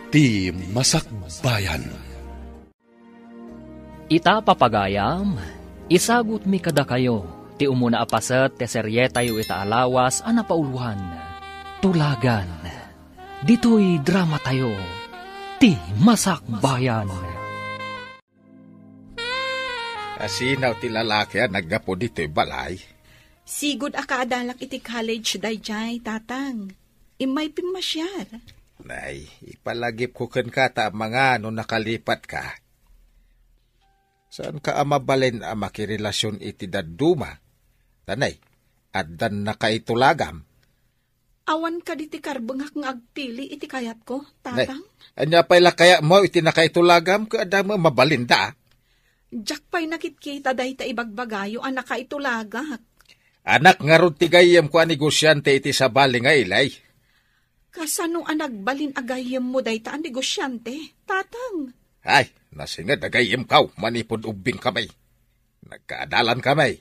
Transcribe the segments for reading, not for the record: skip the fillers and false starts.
ti Masakbayan. Ita papagayam, isagut mi kada kayo, ti umuna apaset ti seryeta yu ita alawas ana pauluhan. Tulagan, dito'y drama tayo, ti Masakbayan. Asinaw ti lalaki naggapo dito'y balay. Sigud akadalak iti college dayjay, tatang. Imay pimasyar. Nay, ipalagip ko ken kata mga no nakalipat ka. Saan ka amabalin ang makirelasyon iti daduma? Tanay, addan na kaitulagam. Awan ka diti karbengak ng agpili iti kayat ko, tatang. Nay, anya pala kaya mo iti nakaitulagam ka adda mo mabalinda? Jack pa'y nakitkita dahi ta ibagbagayo ang nakaitulagak. Anak nga ron tigayam ko ang negosyante iti sa bali nga ilay. Kasanong anagbalin agayam mo dahi ta ang negosyante, tatang? Ay, nasingad agayam kaw, manipod ubing kamay. Nagkaadalan kamay.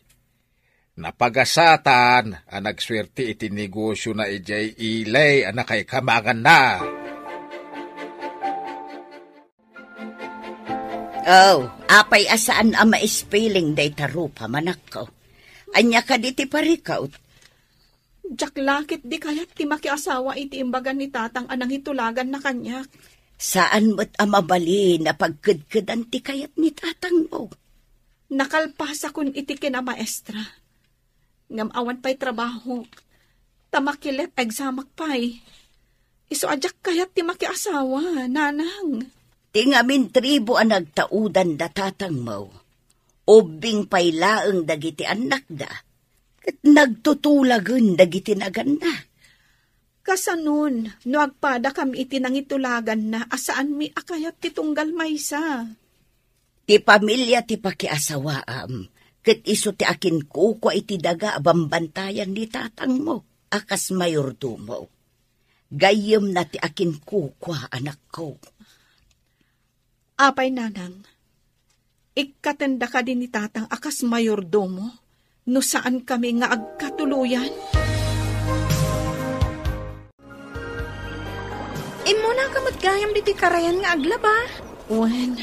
Napagasatan, ang nagswerte iti negosyo na ijay ilay, ang nakay kamagan na. Oh, apay asaan ang maispiling day tarupa manak ko. Anya ka diti parikaw. Jack lakit di kayat ti makiasawa iti imbagan ni tatang anang hitulagan na kanyak. Saan mo't amabali na pagkudkudan ti kayat ni tatang mo? Nakalpasa kun iti kinamaestra. Ngam awan pa'y trabaho. Tamakilet examak pa'y. Iso ajak kayat ti makiasawa, nanang. Tingamin tribo ang nagtaudan da tatang mo. Ubing paylaeng dagiti anak da. Kat nagtutulagan dagiti nagan na. Kasanon, no agpada kami iti nangitulagan na asaan mi akayat ti tunggal maysa. Ti pamilya ti pakiasawaam. Kat iso ti akin kukwa iti daga bambantayan ni tatang mo. Akas mayordomo. Gayem na ti akin kukwa anak ko. Apay nanang, ikatenda ka din ni tatang akas mayordomo, no saan kami nga agkatuluyan? Imo na ka matgayam diti karayan nga aglaba. Wen,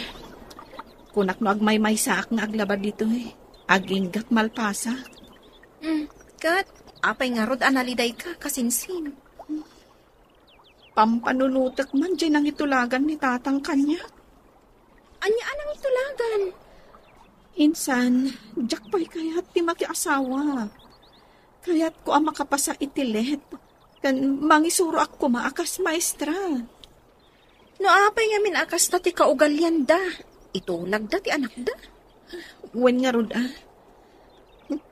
kunak no agmay-may saak nga aglaba dito eh. Aginggat malpasa. Kat, apay nga rod analiday ka kasinsin. Pampanunutak man dyan ang itulagan ni tatang kanya. Anya anang itulagan? Insan, Jack pa'y kaya't ti makiasawa. Kaya't ko ang makapasa itilet. Kan mangisuro ako maakas maestra. No apay nga min akas na ti kaugalyan da. Itulag da ti anak da. Wen nga rod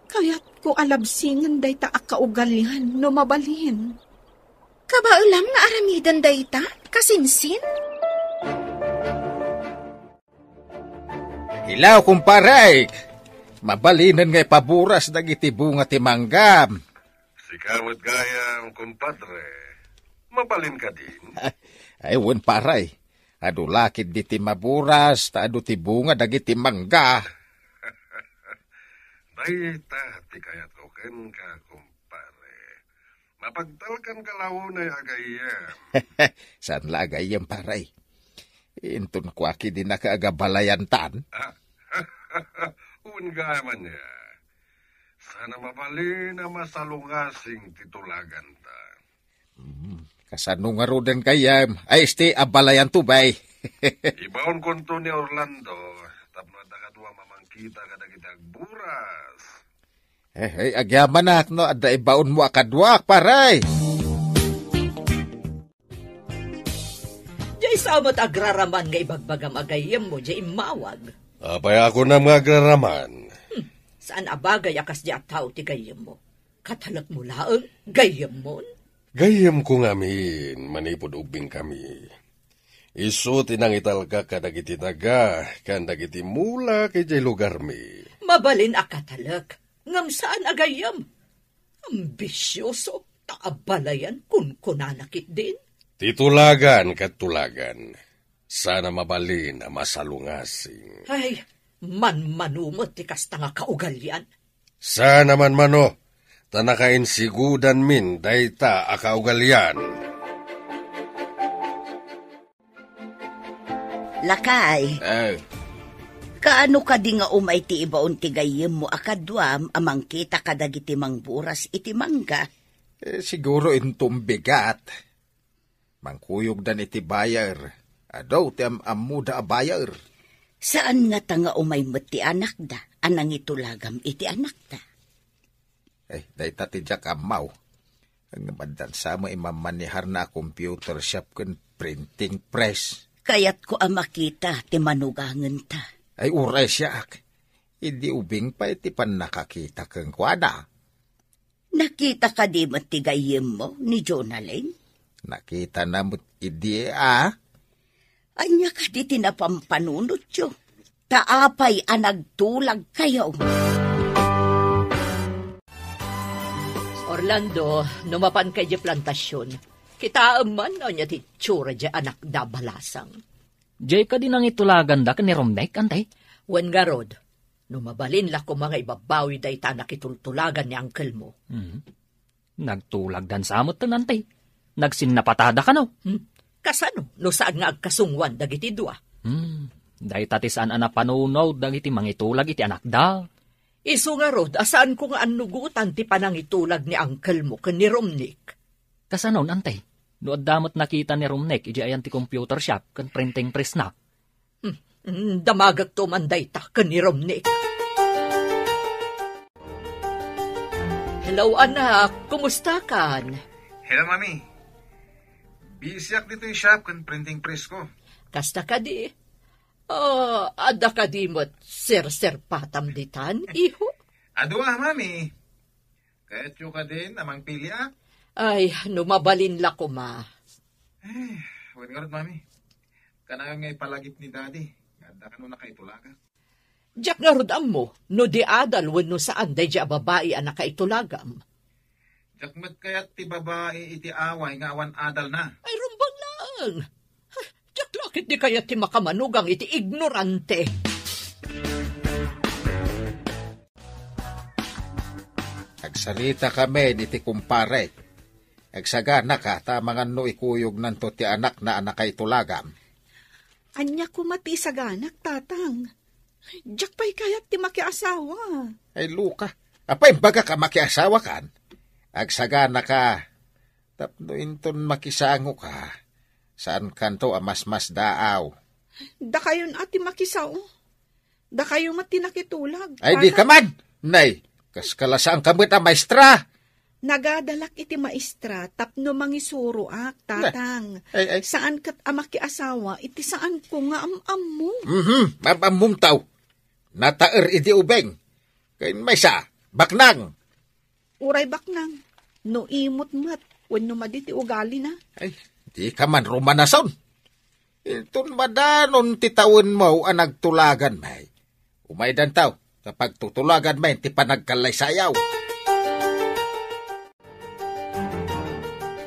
Kaya't ko alabsingan day ta akaugalyan no mabalhin. Kabaulam nga aramidan day ta? Kasinsin? Ilaw kumparay, mabalinan ngay paburas dagiti bunga ti manggam. Sikamot gayam, kumpadre. Mabalin ka din. Ay, wen paray. Adu lakid diti maburas, ta adu ti bunga dagiti mangga. Dayta, ti kayat ko ken ka, kumpare. Mapagtalkan ka launay agayam. Saan la agayam paray? Intun ko aki din nakaagabalayan tan. Ungaman niya. Sana mabalin na masalungasing titulagan ta. Kasano nga roden kayam? Ay, sti abalayan tubay. Ibaon konto ni Orlando. Tapno at nakadwa mamangkita kadagitag buras. Agyaman na, no? Ada ibaon mo akadwak, paray. Jay samot agraraman nga ibagbagam agayem mo, jay imawag. Apay ako na mga agraraman. Saan abagay akas di ataw ti gayem mo? Katalat mo laang gayem mo? Gayam ko ngamin, manipod ubing kami. Isu tinangital ka kadagiti taga, kandagiti mula kay jay lugar mi. Mabalin akatalak, ngam saan agayam? Ambisyoso, taabalayan kun kunanakit din. Titulagan kat tulagan. Sana mabalin na masalungasing. Ay, manumot ti kasta nga kaugalyan. Sana man mano, tanakain sigudan min dayta akaugalyan. Lakay, Eh, kaano ka di nga umay ti ibaon ti gayem mo akadwam amang kita kadagiti mangburas iti mangga? siguro intong bigat. Mangkuyog dan iti bayar. Adaw ti amuda a bayar. Saan nga ta nga umay met ti anak da? Anang itulagam iti anak da? Day ti jak amaw. Ang bandan sa mo imamanihar na computer shop ken printing press. Kayat ko makita ti manugangan ta. Ay uray siya ak. Hindi ubing pa iti pan nakakita keng kwada. Nakita ka di mo ti gayem mo ni Jonalyn? Nakita na mo't idi Anya ka di tinapampanunot yo. Taapay anagtulag kayo. Orlando, numapan kay di plantasyon. Kita man o niya ti tsura di anak da balasang. Jay ka din ang itulagan da ni Romnek, antay? Wen garod, numabalin la ko mga ibabawi da ita nakitultulagan ni uncle mo. Nagtulag dan samot ta nantay. Nagsinnapatada ka no? Kasano, no saan nga agkasungwan dagiti dua? Day tatisaan ana panunaw dagiti mangitulag iti anak da. Isu nga rod, asaan ko nga anugutan ti panangitulag ni uncle mo ken ni Romnik? Kasanon, antay? No damot nakita ni Romnek, iji ayan ti computer shop, kan printing press na. Damagag to manday ta ken ni Romnik. Hello anak, kumusta kan? Hello, Mami. Busy ak dito yung shop kan printing press ko. Kasta ka di? Ada ka di mo't sir patam ditan, iho? Adwa, Mami. Kahit yung ka din, amang pili ak. Ay, numabalin la ko ma. Huwag nga rin, Mami. Kanayon nga ipalagip ni Daddy. Ganda ka nung nakaitulaga. Diyak nga rodam mo, no di adal wenno saan day diya babae ang nakaitulagam. Diyak mat kaya't ti babae iti away nga awan adal na. Ay, rumbang lang. Diyak lakit di kaya ti makamanugang iti ignorante. Agsalita kami diti kumpare. Agsagana ka, tamangan no ikuyog nanto ti anak na anak kay tulagam. Anya ko mati sa ganak, tatang. Diyak pa'y kayat ti makiasawa. Ay Luka, apay baga ka makiasawa kan? Agsagana ka, tapno inton makisango ka. Saan kanto amas-mas daaw? Da kayon ati makisaw. Da kayo mati nakitulag. Ay di ka man! Nay, kaskalasaan kamit ang maestra. Nagadalak iti maestra, tapno mangisuro ak, tatang. Ay. Saan kat amaki asawa, iti saan ko nga am mo. Mamamum taw. Nataer iti ubeng. Kain may sa, baknang. Uray baknang, no imot mat, wenno maditi ugali na. Ay, di ka man rumanason. Itun madanon titawin mo ang nagtulagan may. Umaydan taw, kapag tutulagan may, ti panagkalay sayaw.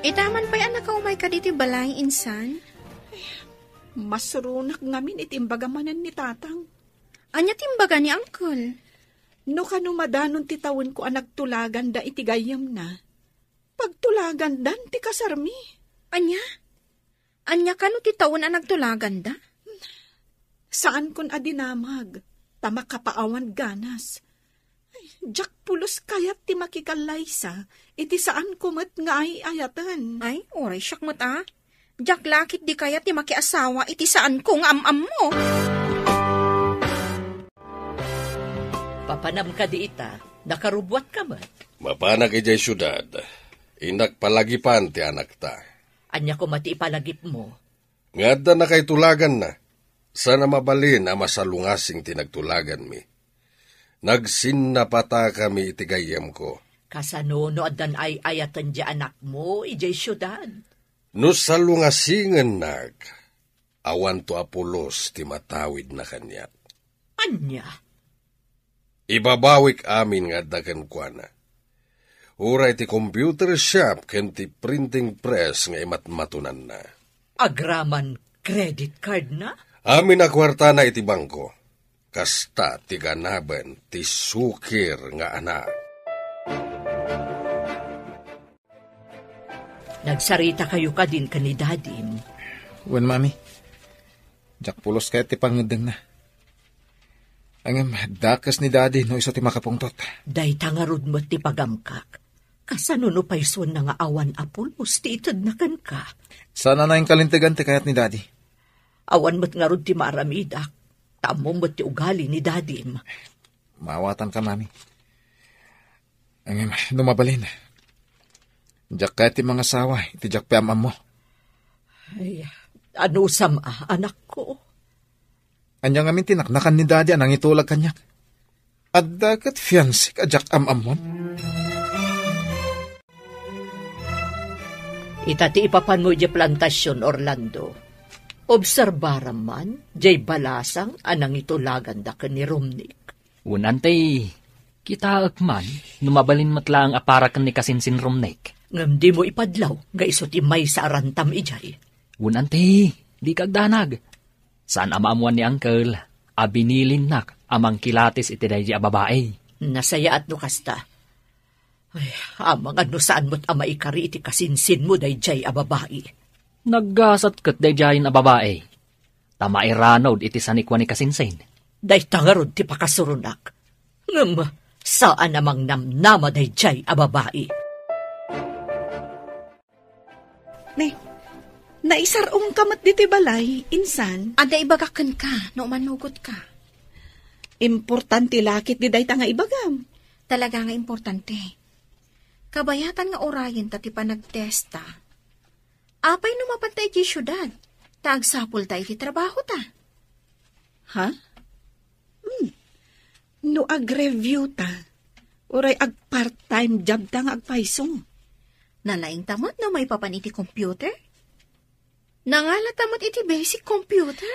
Itaman pa'y anak ka umay ka diti balay, insan? Masurunak ngamin itimbagamanan ni tatang. Anya timbaga ni uncle? No kanumadanon titawin ko ang nagtulagan da itigayam na. Pagtulagan dan ti kasarmi. Anya? Anya ka no titawin ang nagtulagan da? Saan kun adinamag? Tama kapaawan ganas. Jack pulos kayat ti makikalaysa, iti saan kumat nga ay ayatan. Ay, oray siyak mo't Jack lakit di kayat ti makiasawa, iti saan kong am-am mo. Papanam ka di ita, nakarubwat ka man. Mapanag ijay syudad, inak palagipan ti anak ta. Anya ko mati ipalagip mo. Ngada na kay tulagan na, sana mabalin ang masalungasing tinagtulagan mi. Nagsinnapata kami itigayam ko. Kasano no adan ay ayatan di anak mo, ijay syudad. No salungasingan nag, awan to apulos ti matawid na kanyat. Anya? Ibabawik amin nga dagan kwa na. Uray ti computer shop ken ti printing press nga imatmatunan na. Agraman credit card na? Amin na kwarta na iti bangko. Kasta ti ganaban ti sukir nga anak. Nagsarita kayo ka din kanidadim. Wen, Mami. Jak pulos kaya ti pangudeng na. Ang dakas ni daddy no iso ti makapungtot. Day tangarod mo ti pagamkak. Kasano no payson na nga awan apulos ti itad na kan ka. Sana na yung kalintigan ti kayat ni daddy. Awan mo't nga rod ti maramidak. Tamo mo't ti ugali ni daddy. Maawatan ka, mami. Ang lumabalin. Jak kaya ti mga sawa, iti jak piamam mo. Ay, ano sama, anak ko? Anya nga min tinaknakan ni daddy anang itulag kanyak. At dagat fiancé ka jak amamon. Itati ipapan mo di plantasyon, Orlando. Obserbaram man, jay balasang anang itulagan da ka ni Romnick. Unantay, kita akman, numabalin matla ang aparakan ni Kasinsin Romnick. Ngam di mo ipadlaw, nga iso ti may sa arantam ijay. Unantay, di kagdanag. Saan amaamuan ni Uncle, abinilin nak, amang kilatis iti dahi a babae. Nasaya at no kasta. Ay, amang ano saan mo't ama ikari iti kasinsin mo dahi jay a babae. Naggasat kat dahi jayin a babae. Tama iranod iti sanikwa ni Kasinsin. Dahi tangarod ti pakasurunak. Ngam, saan namang namnama dahi jay a babae. Naisarong kamat dito balay, insan. Ada ibagakan ka, no manugot ka. Importante lakit di day nga ibagam. Talaga nga importante. Kabayatan nga orayin tati pa nagtesta. Apay numapantay di syudad. Taagsapul tayo di trabaho ta. Ha? No ag-review ta. Uray ag part-time job ta nga agpaisong. Nalaing tamot no may papaniti computer? Nangalatamot iti basic computer?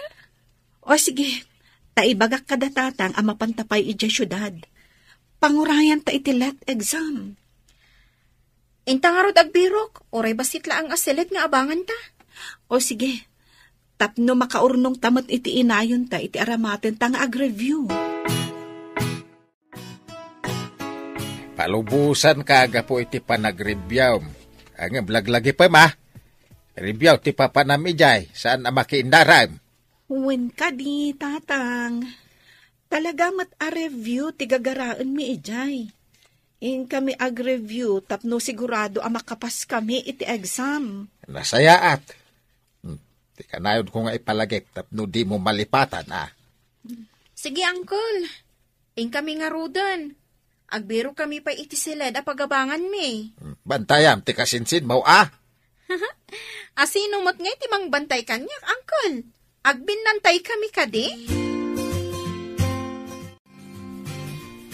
O sige, taibagak kada tatang ang mapantapay iti syudad. Pangurayan ta iti let exam. Intangarod agbirok, oray basit la ang asilet nga abangan ta. O sige, tapno makaurnong tamot iti inayon ta iti aramaten ta nga ag-review. Palubusan kaga po iti panag-review. Ang blaglagi pa ma. Review ti papanam ijay, saan ang makiindaram? Wen ka di, tatang. Talaga mat a-review ti gagaraan mi ijay. In kami ag-review, tapno sigurado ang makapas kami iti exam. Nasayaat. Ti kanayon ko nga ipalagip, tapno di mo malipatan, ah. Sige, uncle. In kami nga rudan. Agbiro kami pa iti siled a pagabangan mi. Bantayam, ti kasinsin mo, ah. Asino mo't ngay timang bantay kanyak, uncle? Agbinantay kami kadi?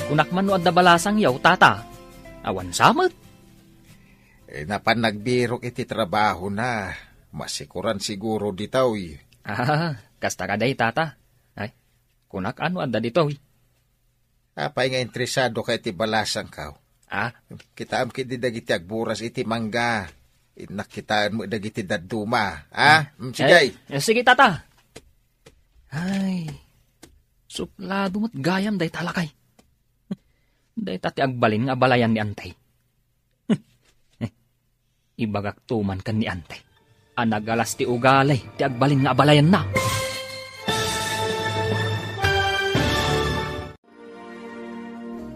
Kunakman no adda balasang yaw, tata. Awan samot. Napan nagbirok iti trabaho na. Masikuran siguro ditaw, eh. Kasta kaday, tata. Ay, kunak ano adda dito, eh. Apay nga interesado ka iti balasang kaw. Kitaam kiti dagiti agburas iti mangga. Nakitaan mo dagiti daduma. Sige. Sige, tata. Ay, suplado mo't gayam day talakay. Day tati agbalin nga balayan ni Antay. Ibagak tuman kan ni Antay. Anagalas ti ugalay, ti agbalin nga balayan na.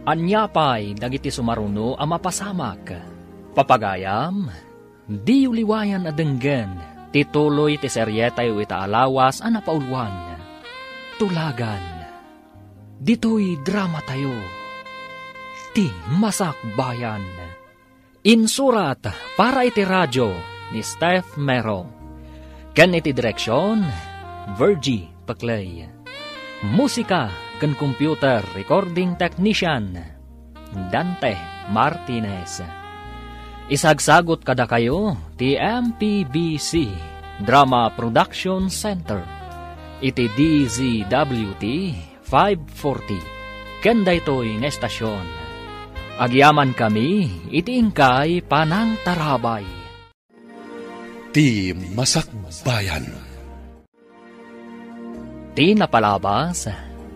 Anyapay, dagiti sumaruno ang mapasamak. Papagayam, di uliwayan adenggen, tituloy ti seryetay itaalawas ang napauluan. Tulagan, dito'y drama tayo. Ti Masak Bayan. Insurat para iti radyo ni Steph Mero. Ken iti direksyon, Virgie Paclay. Musika ken computer recording technician, Dante Martinez. Isagsagot kada kayo ti MPBC Drama Production Center. Iti DZWT 540. Ken daytoy nga estasyon. Agyaman kami iti ingkay Panang Tarabay. Ti Masak Bayan. Ti napalabas,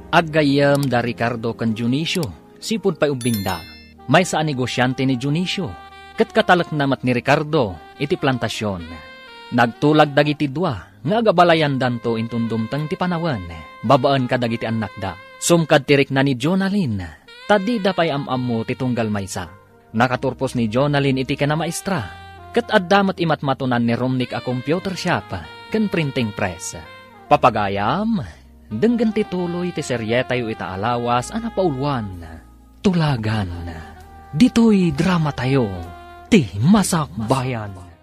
aggayam da Ricardo kan Junicio, sipud pa'y ubingda. May saan negosyante ni Junicio, kat katalak namat ni Ricardo, iti plantasyon. Nagtulag dagiti dua, nga agabalayan danto intundumtang ti panawan, babaan ka dagiti anak da. Sumkad tirik na ni Jonalyn, tadi da pay am-ammo ti tunggal maysa. Nakaturpos ni Jonalyn iti kana maestra, ket addamat imatmatunan ni Romnick a computer shop, ken printing press. Papagayam, denggen ti tuloy ti seryetayo ita alawas a napauluan. Tulagan, dito'y drama tayo, ti Masak Bayan.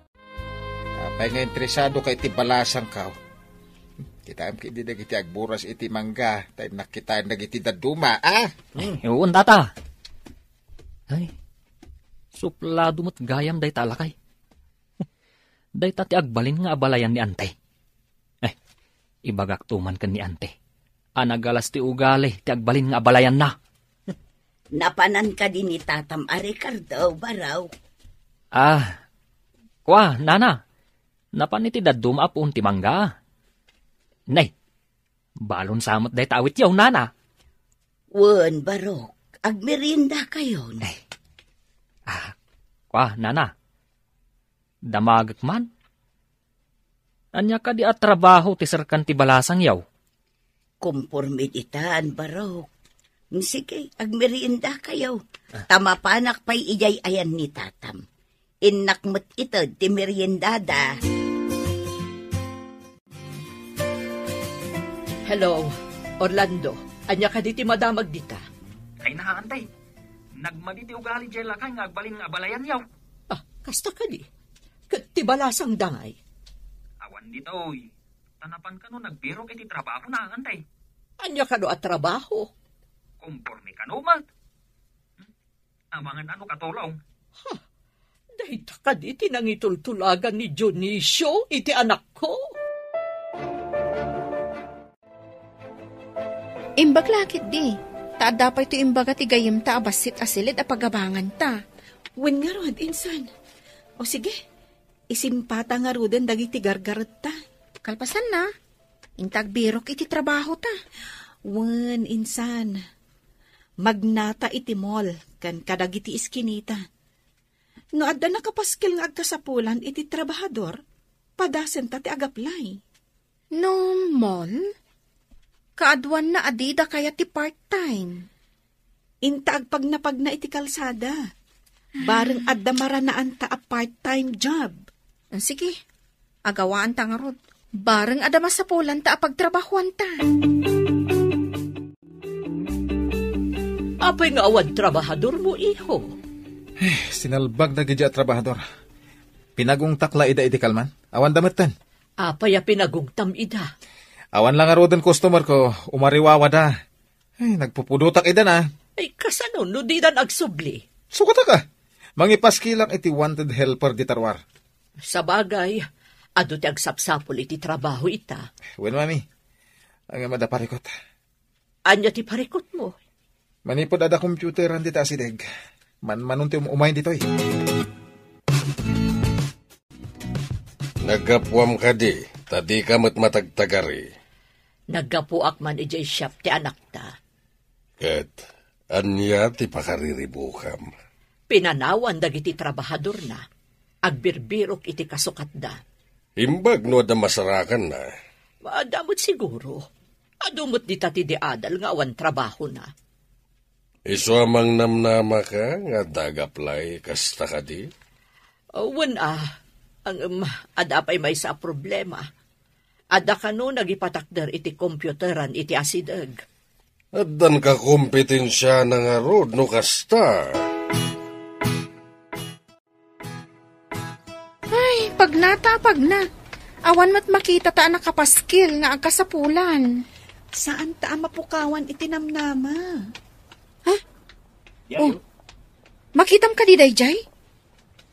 Apay nga interesado kay ti balasang kao. Kita am kidi dagiti agburas iti mangga, tayo nakitaan dagiti daduma, Uun, tata. Ay, suplado mo't gayam day talakay. Day tati agbalin nga abalayan ni ante. Ibagak tuman kan ni ante. Anagalas ti ugali, ti agbalin nga abalayan na. Napanan ka din ni Tatam a Ricardo, baraw. Kwa, nana. Napan iti daduma apun ti mangga. Nay, balon samot day tawit yaw, nana. Wen, barok, agmerinda kayo. Kwa, nana. Damagak man. Anya ka di at trabaho ti serkan ti balasang yaw. Kumpormid itaan, barok. Sige, agmerinda kayo. Tamapanak pa'y ijay ayan ni Tatam. Innakmat ito ti meriendada. Hello, Orlando. Anya ka di ti madamag dita? Ay nahaantay. Nagmaditi ugali jay lakay nga agbalin nga abalayan yaw. Kasta ka di. Kat ti balasang dangay. Awan ditoy. Tanapan ka no nagbiro iti trabaho na antay. Anya ka no at trabaho? Kumporme ka no, mat. Amangan ano katulong. Dahita ka di tinangitultulagan ni Dionisio, iti anak ko. Imbag lakit di. Taad dapat ito imbaga ti gayim ta abasit asilid a pagabangan ta. Wen nga rod, insan. O sige, isimpata nga roden dagiti gargaret ta. Kalpasan na. Intag birok iti trabaho ta. Wen, insan. Magnata iti mall, kan kadagiti iskinita. No adda nakapaskil nga agkasapulan iti trabahador, padasen ta ti agaplay. No, mall? Kaadwan na adida kaya ti part-time. Inta agpagnapag na iti kalsada. Bareng adda maranaan ta a part-time job. Sige, agawaan ta nga rod. Bareng adda masapulan ta a pagtrabahuan ta. Apay nga awan trabahador mo, iho. Sinalbag na gidya trabahador. Pinagong takla ida iti kalman. Awan damitan. Apay a pinagugtam ida. Awan lang arodan customer ko. Umariwawa da. Ay, nagpupudutak ida na. Ay, kasano, no di dan agsubli. Sukata ka. Mangipaski lang iti wanted helper di tarwar. Sa bagay, ado ti agsapsapol iti trabaho ita. Wen, mami. Ang madaparikot. Anya ti parikot mo? Manipod ada computeran dita asideg. Manunti umayin dito eh. Nagapwam ka di, tadi ka matagtagari. Naggapuak man ijay shop ti anak ta. Ket, anya ti pakariribukam. Pinanawan dagiti trabahador na. Agbirbirok iti kasukat da. Imbag no da masarakan na. Maadamot siguro. Adumot di tati di adal nga awan trabaho na. Iso amang namnama ka nga dagaplay kasta ka di? Ang ada pa'y may sa problema. Ada ka no nagipatakder iti computeran iti asideg. Addan ka kompetensya na nga rod no kasta. Ay, pag na. Awan mat makita ta nakapaskil nga agkasapulan. Saan ta mapukawan itinamnama? Oh, makitam ka di dayjay?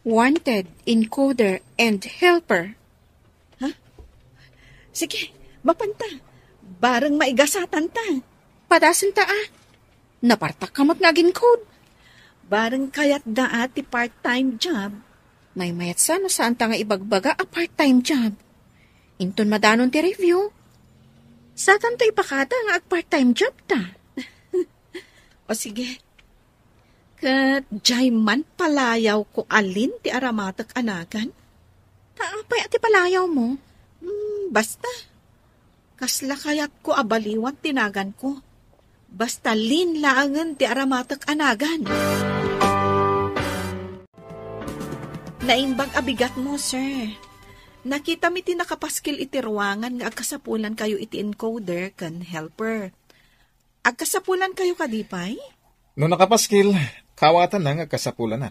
Wanted, encoder, and helper. Sige, mapanta. Bareng maigasatan ta. Padasan ta Napartak kamot nga gincode. Bareng kayat daat ti part-time job. May mayat sana saan ta nga ibagbaga a part-time job. Inton madanon ti review. Satan to ipakata nga ag part-time job ta. O sige. Kat jay man palayaw ko alin ti aramatak anagan. Taapay ati palayaw mo. Basta. Kasla kayat ko abaliwat tinagan ko. Basta linlaangan ti aramatak anagan. Naimbag abigat mo, sir. Nakita mi ti nakapaskil iti ruangan nga agkasapulan kayo iti encoder kan helper. Agkasapulan kayo kadipay? No nakapaskil, kawatan na nga kasapulan na.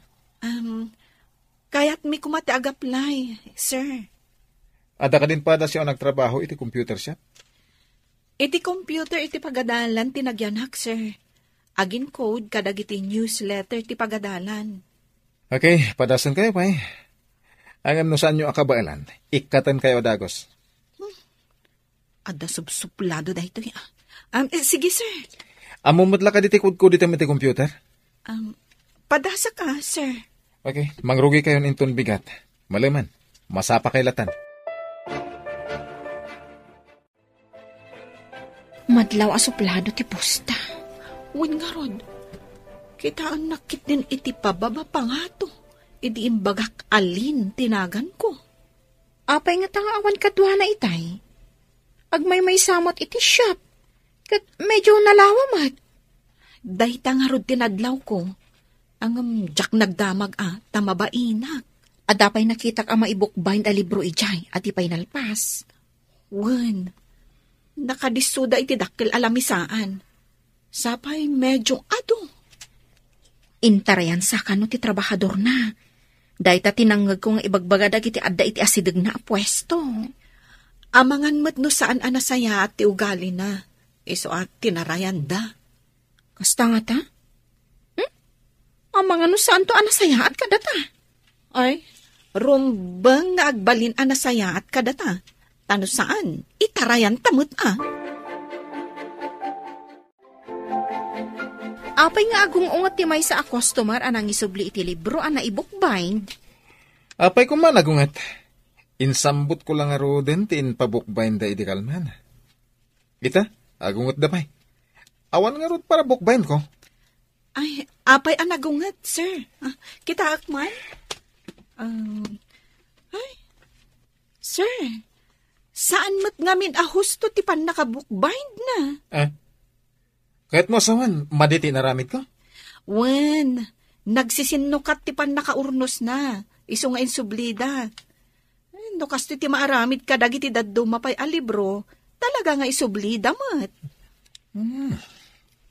Kayat mi kumati agaplay, sir. Ada ka din pa da siya nagtrabaho iti computer shop? Iti computer iti pagadalan tinagyanak, sir. Agin code kadag iti newsletter ti pagadalan. Okay, padasan kayo pa eh. Angam no saan nyo akabailan, ikatan kayo dagos. Ada subsuplado da ito. Sige, sir. Amumadla ka diti kudko diti miti computer? Padasa ka, sir. Okay, mangrugi kayo inton bigat. Malaman, masapa kay latan. Madlaw asuplado ti posta. Wen nga rod, kitaan nakit din iti pababa pangato. Idi imbagak alin tinagan ko. Apay nga tangawan kadwa na itay. Agmay may samot iti shop. Kat medyo nalawamat. Dayta nga rod tinadlaw ko. Ang jak nagdamag tamabainak. Adapay nakitak ang maibukbayin a libro ijay at ipay nalpas. Wen, nakadisuda iti dakil alamisaan. Sapay medyo ado. Intarayan sa kano ti trabahador na. Dahita tinanggag ko nga ibagbagadag iti adda iti asidag na pwesto. Amangan mat no saan anasaya at ti ugali na. Iso at tinarayan da. Kasta nga ta? Amangan no saan to anasaya at kadata? Ay, rumbang nga agbalin anasaya at kadata. Tano saan? Itarayan tamot Apay nga agong ungat ti may sa customer anang isubli iti libro ana i-bookbind. Apay ko man agungat. Insambot ko lang aro din tin pa-bookbind da idikalman. Kita, agungat da pay. Awan nga rod para bookbind ko. Ay, apay anagungat, sir. Kita akman? Ay, sir, saan mat ngamin ahusto ti pan naka-bookbind na? Kahit mo asawan, maditi naramit ko? Wen, nagsisinukat ti pan nakaurnos na. Iso nga insublida. No kasto ti maaramid ka dagiti daddo mapay a libro, talaga nga isublida mat.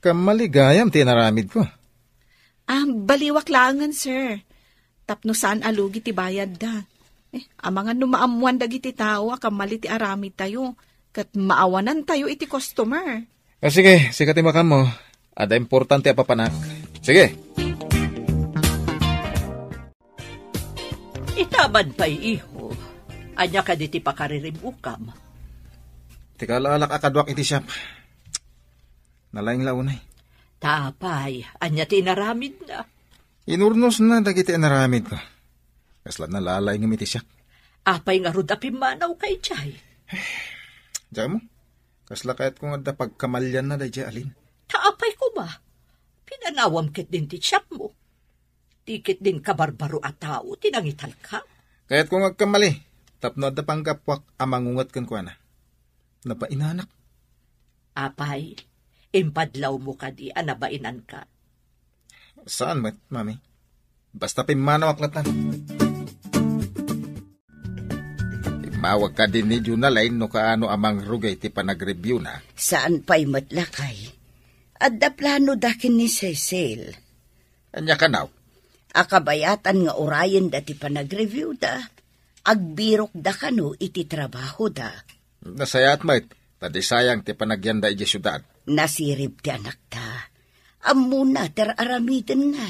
Kamaligayam ti naramid ko. Baliwak langan, sir. Tapno saan alugi ti bayad da. Amangan numaamuan dagiti tao, kamali ti aramid tayo. Kat maawanan tayo iti customer. Sige, sikati makan mo. Ada importante apa panak. Sige. Itaban pa'y iho. Anya ka diti pakaririm ukam. Tikalaalak akadwak iti siyap. Nalaing launay. Tapay, anya tinaramid na. Inurnos na dagiti naramid ko. Kasla nalalay ng iti siyap. Apay nga rudapim manaw kay Chay. Diyan mo? Kasla kahit kung ada pagkamalyan na dahi alin. Taapay ko ba? Pinanawam kit din ti siyap mo. Tikit din kabarbaro at tao, tinangital ka. Kahit kung agkamali, tapno ada panggapwak amangungat kan ko na. Napainanak. Apay, impadlaw mo ka di, anabainan ka. Saan, mami? Basta pimanaw aklatan. Mawag ka din ni Junalain no kaano amang rugay ti panag-review na. Saan pa'y matlakay? Adda plano dakin ni Cecil. Anya ka naw? Akabayatan nga orayan da ti panag-review da. Agbirok da kano iti trabaho da. Nasayat mait, tadi sayang ti panagyanda iti syudad. Nasirib ti anak ta. Amuna ter aramiden na.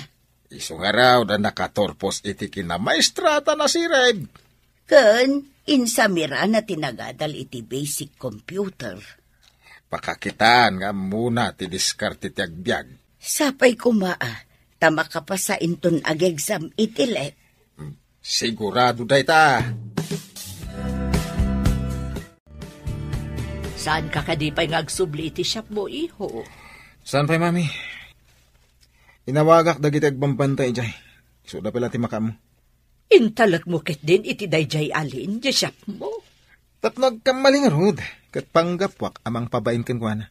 Iso nga raw na nakatorpos iti kinamaistrata na sirib. Ken, insamira na tinagadal iti basic computer. Pakakitaan nga muna ti diskarte ti agbyag. Sapay kumaa, tama ka pa sa inton ag-exam itilet. Sigurado day ta. Saan ka kadipay nga agsubli iti siyap mo, iho? Saan pa'y, mami? Inawagak dagiti agbambantay jay. Isuda pala ti makamo. Intalag mo ket din iti dayjay alin, di siyap mo. Tapno agkamali nga rod, kat panggapwak amang pabain kan kwa na.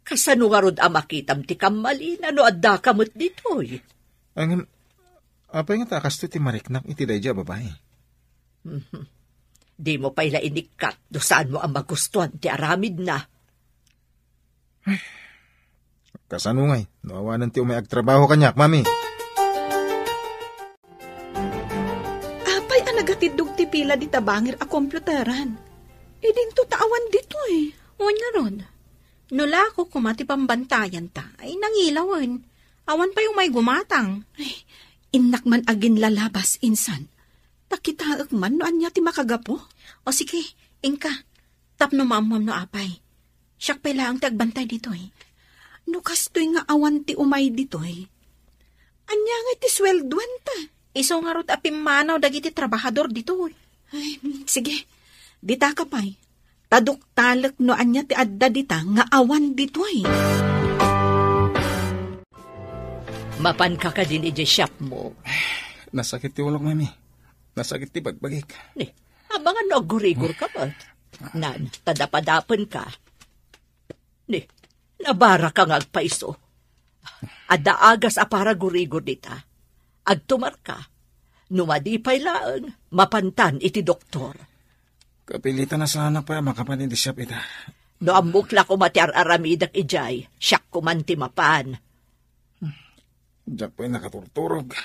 Kasano nga rod amakitam ti kamalin, ano adda kamot ditoy? Ang, apay nga takas to ti mariknak iti dayjay babae. Di mo pa'y lainikat, do saan mo ang magustuhan ti aramid na. Kasano ngay, nawawanan ti umay agtrabaho kanyak, mami. Apay anagatidog ti pila di tabangir a kompluteran. E din to taawan dito eh. O nga ron. Nula ko kumati pambantayan ta, ay nangilawan. Awan pa yung may gumatang. Ay, inak man agin lalabas insan. Takitaag man no anya ti makagapo. O sige, ingka. Tapno maamam no apay. Siyak pala ang tagbantay dito eh. No kastoy nga awan ti umay dito eh. Anya nga ti swelduan ta. Iso nga rot apimanaw dagiti trabahador dito eh. Ay, sige. Dita ka pa'y. Taduk-talak no anya ti adda dita nga awan dito eh. Mapan ka ka din iti shop mo. Nasakit ti ulok, mami. Nasakit ti bagbagik. Ni, abangan no gurigor ka ba? Nan, tadapadapan ka. Ni, nabara ka nga agpaiso. Adda agas apara gurigor dita. Agtumar ka. Numadipay laang, mapantan iti doktor. Kapilitan na sana pa makapanin di siyap ita. No amukla ko mati aramidak ijay, siyak ko man timapan. Diyak po'y nakaturturog.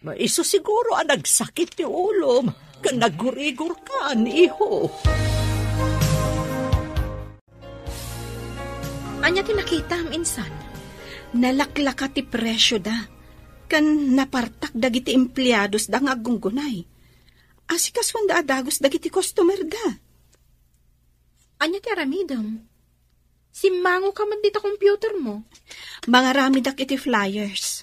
Maiso siguro ang nagsakit ti ulom, kan naggurigor ka, iho. Anya tinakita am insan. Nalaklaka ti presyo da. Kan napartak dagiti emplyados da nga agunggunay. Asikas wanda adagos dagiti customer da. Anya ti aramidam. Simango ka man dita computer mo. Mga ramidak iti flyers.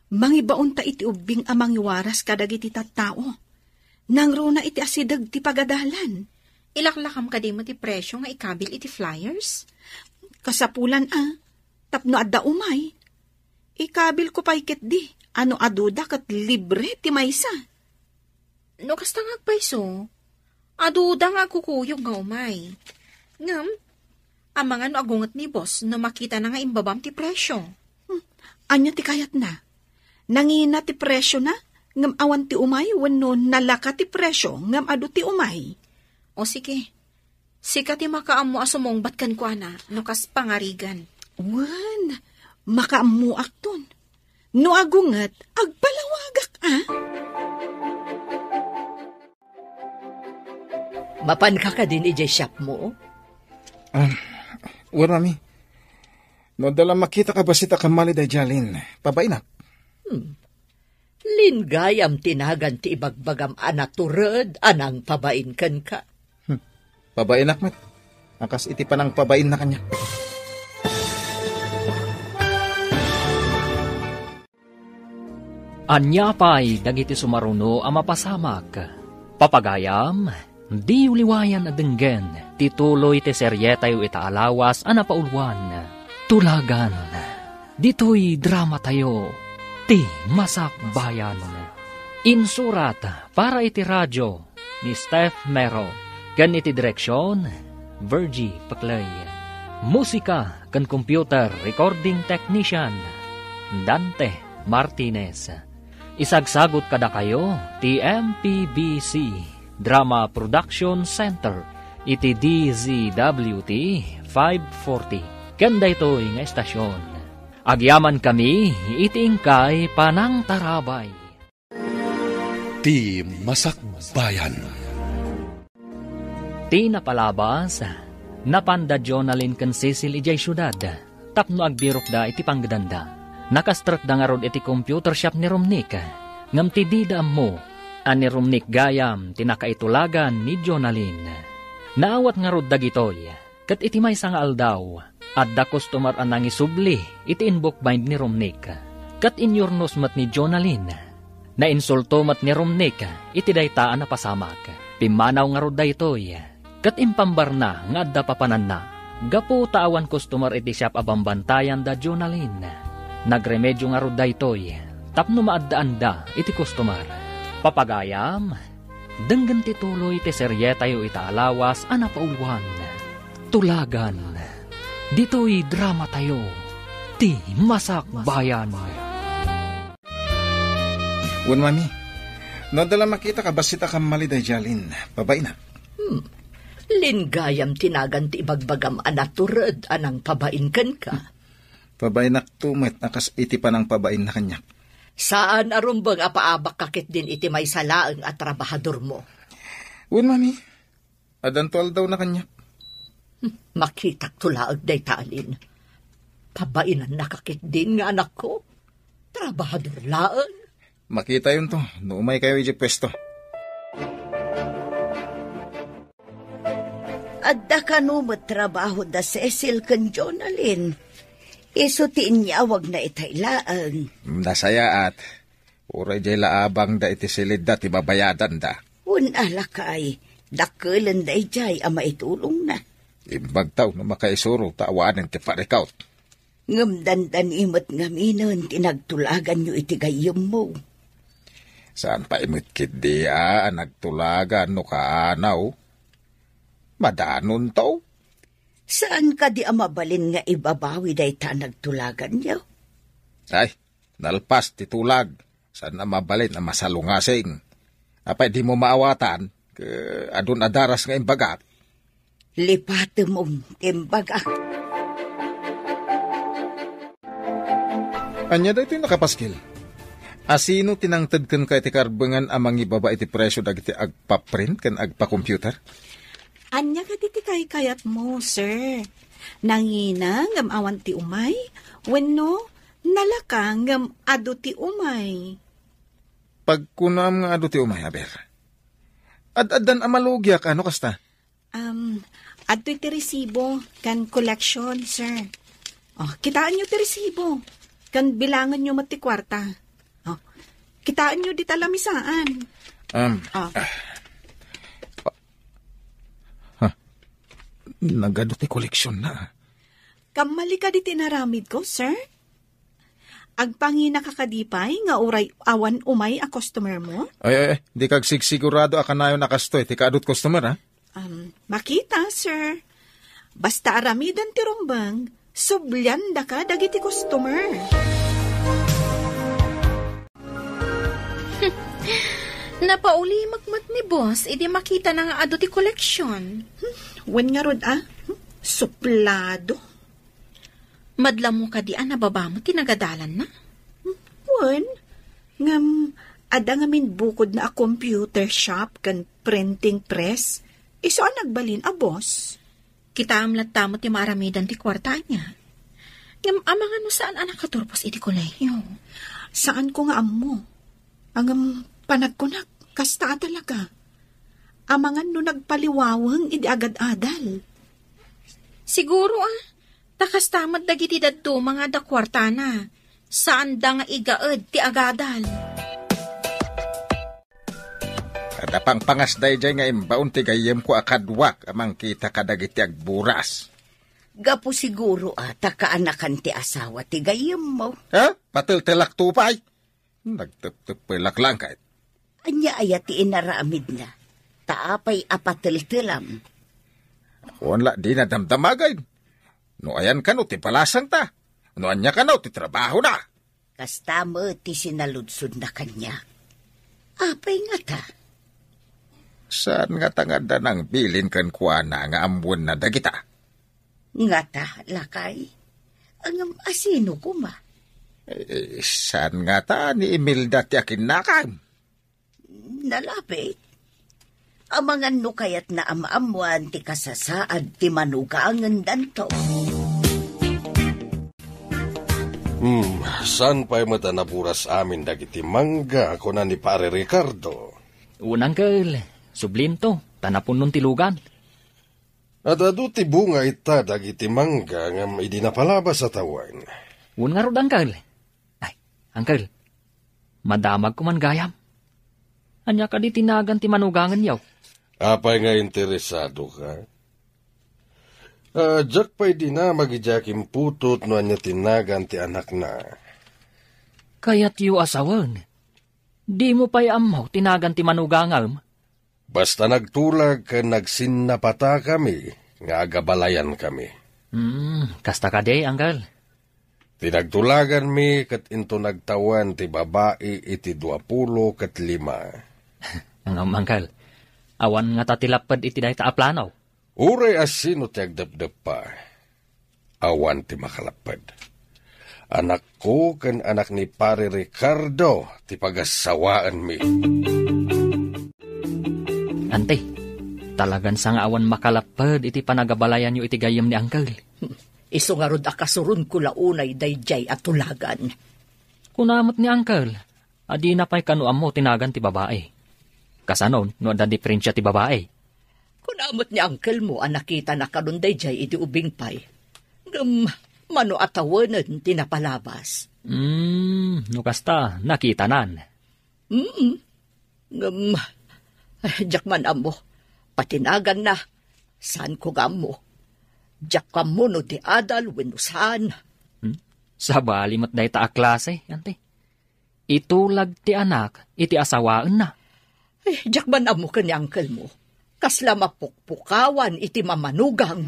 Mangibaon ta iti ubing amang iwaras kadagiti tattao. Nang runa iti asidag ti pagadalan. Ilaklakam ka di mo ti presyo nga ikabil iti flyers? Kasapulan tapno adda umay. Ikabil ko paiket di. Ano aduda kat libre ti maysa. No kasta nga agpaiso, aduda nga kukuyog nga umay. Ngam, amang ano agungat ni boss na makita na nga imbabam ti presyo. Anya ti kayat na. Nangina ti presyo na, ngam awan ti umay, wano nalaka ti presyo, ngam adu ti umay. O sige, sika ti makaam mo asumong batkan ko ana, no kas pangarigan. Wan, makaamuak ton. No agungat, agpalawagak Mapan ka din ijay shop mo? Well, mami. No dala makita ka ba si takamali day jalin? Pabainak. Lingayam tinagan ti ibagbagam anaturad anang pabain kan ka. Pabainak mat. Akas iti panang pabain na kanya. Anya pa'y dagiti sumaruno ang mapasamak. Papagayam, di uliwayan adenggen, tituloy ti seryeta yu itaalawas ana paulwan. Tulagan, dito'y drama tayo, ti Masak Bayan. Insurat para iti radyo ni Steph Mero, kan iti direksyon, Virgie Paclay. Musika kan computer recording technician, Dante Martinez. Isagsagot kada kayo, ti MPBC Drama Production Center, iti DZWT 540. Kanda ito'y nga estasyon. Agyaman kami, iti ingkay panang tarabay. Ti Masak Bayan. Ti napalabas, napanda Jonalyn kan Cecil ijay syudad, tapno agbirok da iti panggedanda. Nakastrak da nga rod iti computer shop ni Romnick. Ngam ti dida mo, ani Romnick gayam tinakaitulagan ni Jonalyn. Naawat nga rod dagitoy, kat iti may nga aldaw, at da customer anang isubli, iti inbook bind ni Romnick. Kat inyornos mat ni Jonalyn. Nainsulto mat ni Romnick, iti daytaan na pasamak. Pimanaw nga rod daytoy, kat impambar na nga adda papanan na. Gapo taawan customer iti shop abambantayan da Jonalyn. Nagremedyo nga rod daytoy, tapno maaddaan da iti customer. Papagayam, denggan ti tuloy ti serye tayo itaalawas anapauluan. Tulagan, dito'y drama tayo, ti Masak Bayan. Wan, mami. No, dala makita ka basita ka maliday jalin. Babay na. Lingayam tinagan ti ibagbagam anaturad anang pabain kan ka. Babay na tumet nakas iti pa ng pabain na kanyak. Saan arumbang apaabak kakit din iti may salaang at trabahador mo? Wan, mami. Adantual daw na kanyak. Makita tulaag day talin. Pabainan nakakit din nga anak ko. Trabahador laang. Makita yun to. Nuumay kayo iji pwesto. Adda ka no trabaho da Cecil kan Jonalyn. Iso ti inyawag na itailaan. Nasaya at uray jay laabang da iti silid da ti babayadan da. Unala kay, dakulan da ijay ama itulong na. Imbag taw na makaisuro tawaan ti parikaut. Ngamdandan imot ngaminon tinagtulagan nyo iti gayom mo. Saan pa imit kid nagtulagan no kaanaw? Madanon to? Saan ka di amabalin nga ibabawi day ta nagtulagan nyo? Ay, nalpas titulag. Saan na mabalin na masalungasing? Apay di mo maawatan, adun adaras nga imbagat. Lipate mong imbaga. Anya da ito yung nakapaskil. Asino tinangtad kan ka iti karbangan amang ibaba iti presyo dagiti agpa-print kan agpa-computer? Anya ka diti kayat mo, sir. Nangina ngam awan ti umay, wenno nalakang ngam adu ti umay. Pagkunam nga adu ti umay, aber. Ad-adan amalugya ka, ano kasta? Adu ti resibo kan collection, sir. Oh, kitaan nyo ti resibo. Kan bilangan nyo mati kwarta. Oh, kitaan nyo di talamisaan. Nagado ti koleksyon na. Kamali ka di tinaramid ko, sir. Agpangina kakadipay nga uray awan umay a customer mo? Ay, di kag sigurado akanayo nakastoy. Ti kaadot customer, ha? Makita, sir. Basta aramidan ti rumbang, sublyan da ka dagiti customer. Napauli magmat ni boss, idi makita na nga ado ti koleksyon. Wen nga rod, suplado. Madla mo ka di nababa mo, tinagadalan na. Wen, ngam, ada nga min bukod na a computer shop kan printing press, iso nagbalin a boss. Kita amlat tamo ti maramidan ti kwarta niya. Ngam amang ano saan anak katurpos iti kolehiyo. Saan ko nga amo? Angam panagkunak, kasta talaga. Amangan no nagpaliwawang idi agad-adal. Siguro takas tamat dagiti dadto mga da kwarta na. Saan da nga igaed ti agadal. Kada pang pangasday jay nga imbaon ti gayem ko akadwak amang kita kadagiti agburas. Gapo siguro takaanakan ti asawa ti gayem mo. Ha? Patil-tilak tupay? Nagtip-tipilak lang kahit. Anya aya ti inaramid na. Taapay apatil-tilam. Wala di na damdamagay. No ayan ka no ti palasang ta. No anya ka no ti trabaho na. Kasta mo ti sinaludsod na kanya. Apay nga ta. Saan nga tangada ng bilin kan kuana nga ambun na dagita? Nga ta, lakay. Ang asino ko ma. Saan nga ta ni Imelda ti akinakam? Nalapit. Amangan no kayat na amaamuan ti kasasaad ti manugangan danto. Saan pa'y mata naburas amin dagiti mangga ako na ni Pare Ricardo? Unang kel, sublinto, tanapon nun tilugan. At adu ti bunga ita dagiti mangga ngam idi napalabas sa tawan. Un nga rod, Uncle. Ay, Uncle, madamag ko man gayam. Anya ka di tinagan ti manugangan yaw. Apay nga interesado ka? Jack pa'y di na magijakim putot no anya tinagan ti anak na. Kaya't yu asawan. Di mo pa'y amaw tinagan ti manugangalm. Basta nagtulag ka nagsinapata kami, nga agabalayan kami. Kasta ka day, Anggal. Tinagtulagan mi kat into nagtawan ti babae iti 25. Ang Anggal, awan nga tatilapad iti day taaplanaw. Uray asino ti agdapdap pa. Awan ti makalapad. Anak ko kan anak ni Pare Ricardo ti pagasawaan mi. Ante, talagan sa nga awan makalapad iti panagabalayan nyo iti gayam ni Anggal. Iso nga rod akasurun ko launay dayjay at tulagan. Kunamot ni Anggal, adi na pa'y kanuam mo tinagan ti babae. Kasanon, no da diferensya ti babae. Kunamot ni uncle mo ang nakita na karon dayjay iti ubing pay. Mano atawanan tinapalabas. No kasta, nakita nan. Jakman amo, patinagan na. Saan ko gamo? Jak kamo no di adal wenno saan. Sa balimat day ta klase, ante. Itulag ti anak, iti asawaan na. Jakman amo ka ni uncle mo. Kasla mapukpukawan iti mamanugang.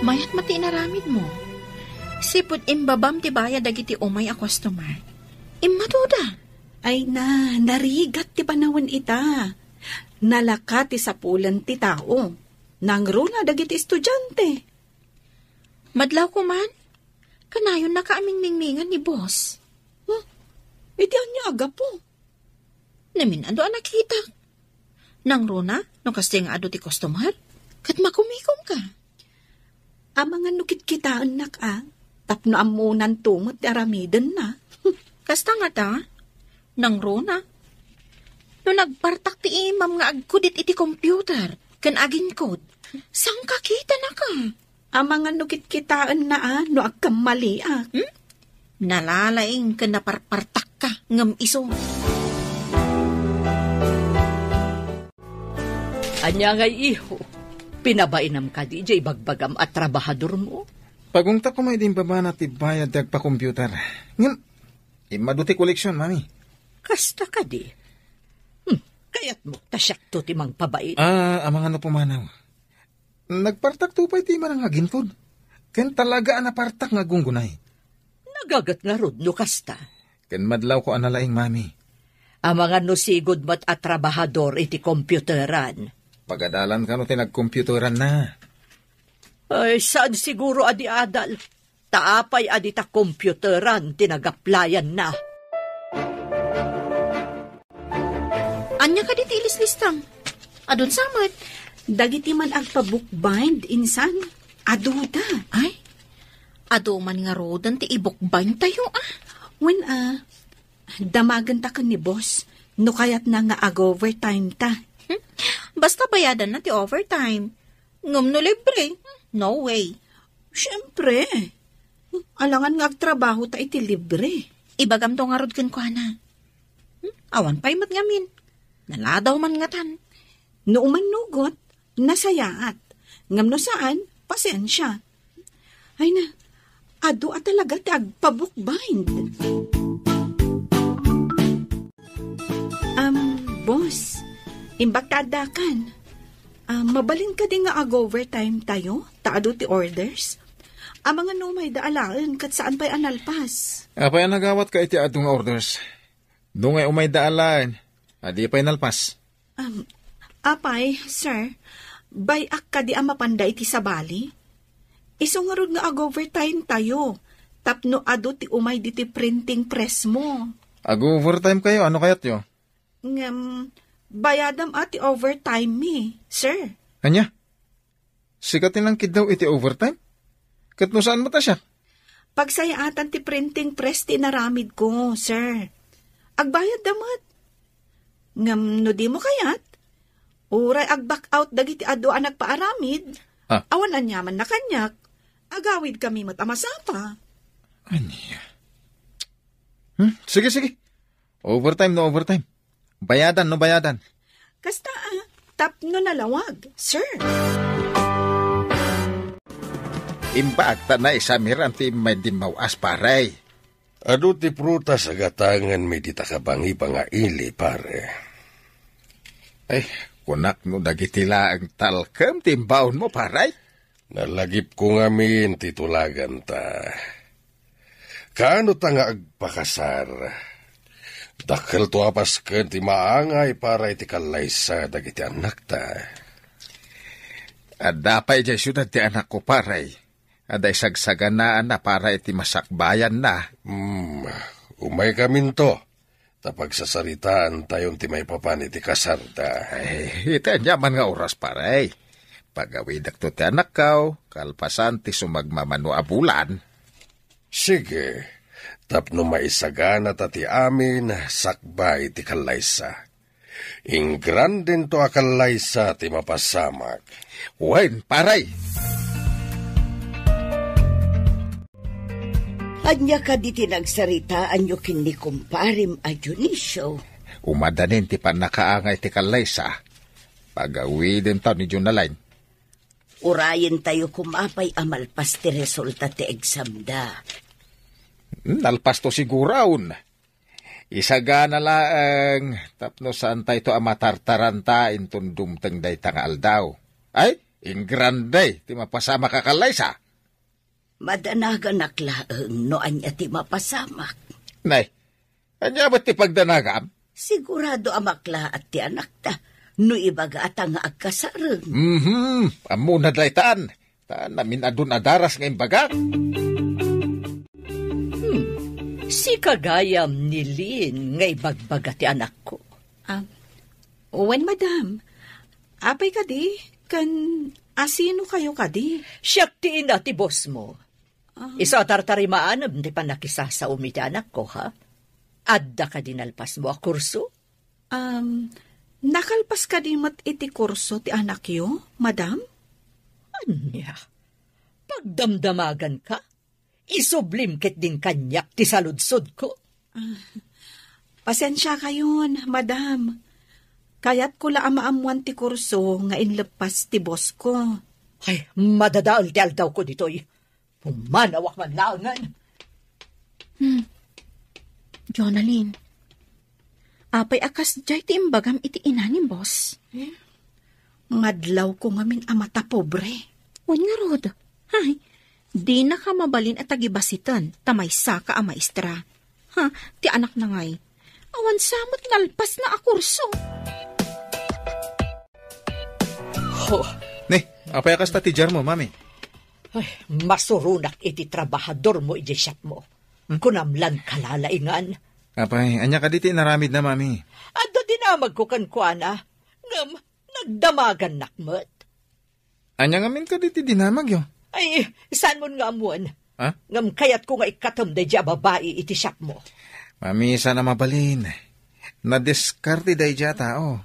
Mayat mati inaramid mo. Sipod imbabam ti baya dagiti umay a customer. Immaduda. Ay na, narigat ti panawan ita. Nalaka ti sapulan ti tao. Nangruna dagiti estudyante. Madlaw ko man, kanayon na kaaming ningningan ni boss. Iti anya aga po. Namin ando ang nakita. Nangruna, no kasi nga ado ti customer, kat makumikom ka. Mga nukit-kitaan nak tapno amunan tumot ti aramidan na. Kasta nga ta, nangruna. No nagpartak ti imam nga agkudit iti computer, kan agin kod, sang kakita na ka? Mga nukit-kitaan na no agkamali Nalalaing ka naparpartak ka, ngam iso. Anya ngay iho, pinabainam ka DJ bagbagam at trabahador mo. Pagunta ko may din baba na tibayad dag pa computer. Ngam, imaduti koleksyon, mami. Kasta ka di. Kayat mo, tasyak to timang pabait. Amang ano pumanaw. Nagpartak to pa iti manang agintod. Ken talaga anapartak nga gunggunay. Nagagat nga rod no kasta. Ken madlaw ko analaing, mami. Mga no sigod mat at trabahador iti computeran. Pagadalan ka no tinagkomputeran na. Ay, saan siguro adi adal? Taapay adi ta computeran tinagaplayan na. Anya ka diti ilis-listang? Adun samat? Dagiti man agpa-bookbind, insan. Aduda. Ay, ado man nga rodan ti i-bookbind tayo When damagan ta ka ni boss, no kayat na nga ag-overtime ta. Basta bayadan na ti overtime. Ngum no libre. No way. Siyempre. Alangan nga agtrabaho ta iti libre. Ibagam to nga rod kan ko na. Awan pa'y matngamin. Naladaw man nga tan. No umanugot, nasayaat. Ngam no saan, pasensya. Ay na, ado at talaga ti agpabukbind. Boss, imbagtadakan. Mabalin ka din nga ag-overtime tayo, taado ti orders. Mga numay daalaan kat saan pa'y analpas. Apay nagawat ka iti adong orders. Dungay umay daalaan, adi pa'y nalpas. Apay, sir, bayak ka di mapanday ti sabali. Isungarod nga ag-overtime tayo, tapno ado ti umay di ti printing press mo. Ag-overtime kayo, ano kayat yo? Bayadam ati overtime mi, sir. Anya? Sikatin lang kid daw iti overtime? Kat no saan mo ta siya? Pagsayaatan ti printing press ti naramid ko, sir. Agbayad damat. Ngam no di mo kayat? Uray ag-back out dagiti ado ang nagpaaramid. Awan anyaman na kanyak. Agawid kami matamasapa. Anya? Sige. Overtime no overtime. Bayadan no bayadan. Kasta tapno nalawag, sir. Impaakta na isamir ang ti may dimawas paray. Adu ti prutas agatangan may ditakabangi pa nga ili, pare. Ay, kunak no dagitila ang talkam timbaon mo, paray. Nalagip ko ngamin titulagan ta. Kaano ta nga agpakasar? Dakkel to apas ken ti maangay para iti kalaysa dagiti anak ta. Adapay di syudad ti anak ko, paray. Aday sagsaganaan na para iti masakbayan na. Umay kamin to. Tapag sasaritaan tayon ti may papan iti kasarta. Ay, ito yaman nga oras, paray. Pagawidak to ti anak kaw, kalpasan ti sumagmamano abulan. Sige, tapno maisagana ta ti amin, sakbay ti kalaysa. Ingran din to akalaysa ti mapasamak. Wen, paray! Anya ka di tinagsaritaan nyo kini kumparim a Dionisio. Umadanin ti panakaangay ti kalaysa. Pagawi din taon ni Junaline. Urayin tayo kumapay amalpas ti resulta ti exam da. Nalpas to siguraon. Isagana laang tapno saan tayo to amatartaranta intun dumteng day tangal daw. Ay, ingranday ti mapasama ka kalaysa. Madanagan naklaang no anya ti mapasamak. Nay, anya ba't ti pagdanagam? Sigurado amakla at ti anak ta. No ibaga at ang agkasarang. Amo na daytaan. Taan namin adun adaras ngayong baga. Si kagayam ni Lin ngay bagbaga ti anak ko. Wen, madam. Apay ka di? Kan asino kayo ka di? Siyak ti ina ti boss mo. Isa tartarimaanam ti panakisa sa umiti anak ko, ha? Adda ka dinalpas mo a kurso? Nakalpas ka di mat iti kurso ti anak yo, madam? Anya? Pagdamdamagan ka? Isublim ket din kanyak ti saludsod ko? Pasensya kayon, madam. Kayat ko la amaamuan ti kurso nga inlepas ti boss ko. Ay, madadaol ti aldaw ko ditoy. Pumanawak man laangan. Jonalyn, apay akas jay ti imbagam iti ina ni boss. Madlaw ko ngamin amata pobre. Wan nga rod. Ay, di na ka mabalin at tagibasitan, tamaysa ka a maestra. Ti anak na ngay. Awan samot nalpas na a kurso. Apay akas ta ti jar mo, mami. Ay, masurunak iti trabahador mo iti shop mo. Kunamlan kalalaingan. Apay, anya ka diti naramid na, mami. Ado dinamag ko kankwana. Ngam, nagdamagan nakmet. Anya ngamin ka diti dinamag yo. Ay, saan mo nga amuan? Ha? Ngam kayat ko nga ikatam da dya babae iti shop mo. Mami, sana mabalin. Nadiskarte da dya tao.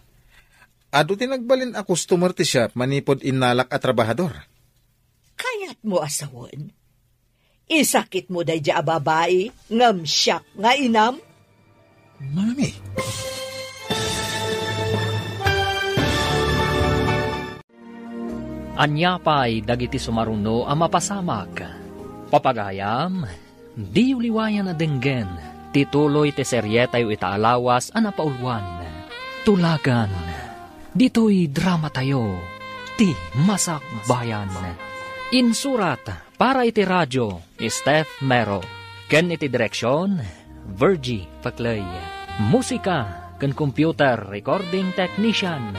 Ado tinagbalin a customer ti shop manipod inalak at trabahador. Kayat mo asawan. Isakit mo day dya babae, ngam siyak nga inam. Mami. Anya pa'y dagiti sumaruno ang mapasamak. Papagayam, di uliwayan na denggen, tituloy te seryeta yu itaalawas ang napaulwan. Tulagan, dito'y drama tayo, ti Masak Bayan. Insurat para iti radyo, Steph Mero. Ken iti direksyon, Virgie Paclay. Musika, ken computer recording technician,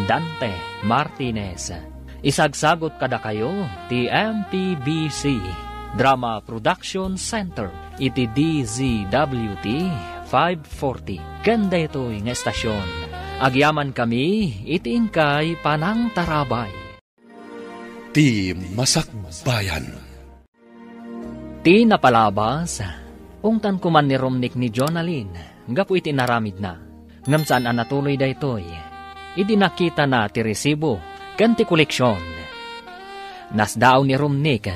Dante Martinez. Isagsagot kada kayo, ti MPBC Drama Production Center, iti DZWT 540. Kanda ito'y nga estasyon. Agyaman kami, iti ingkay Panang Tarabay. Ti Masak Bayan. Ti napalabas, ungtan kuman ni Romnick ni Jonalyn, gapu iti naramid na. Ngam saan anatuloy da ito'y, iti nakita na ti resibo, kan ti koleksyon. Nasdaaw ni Romnick,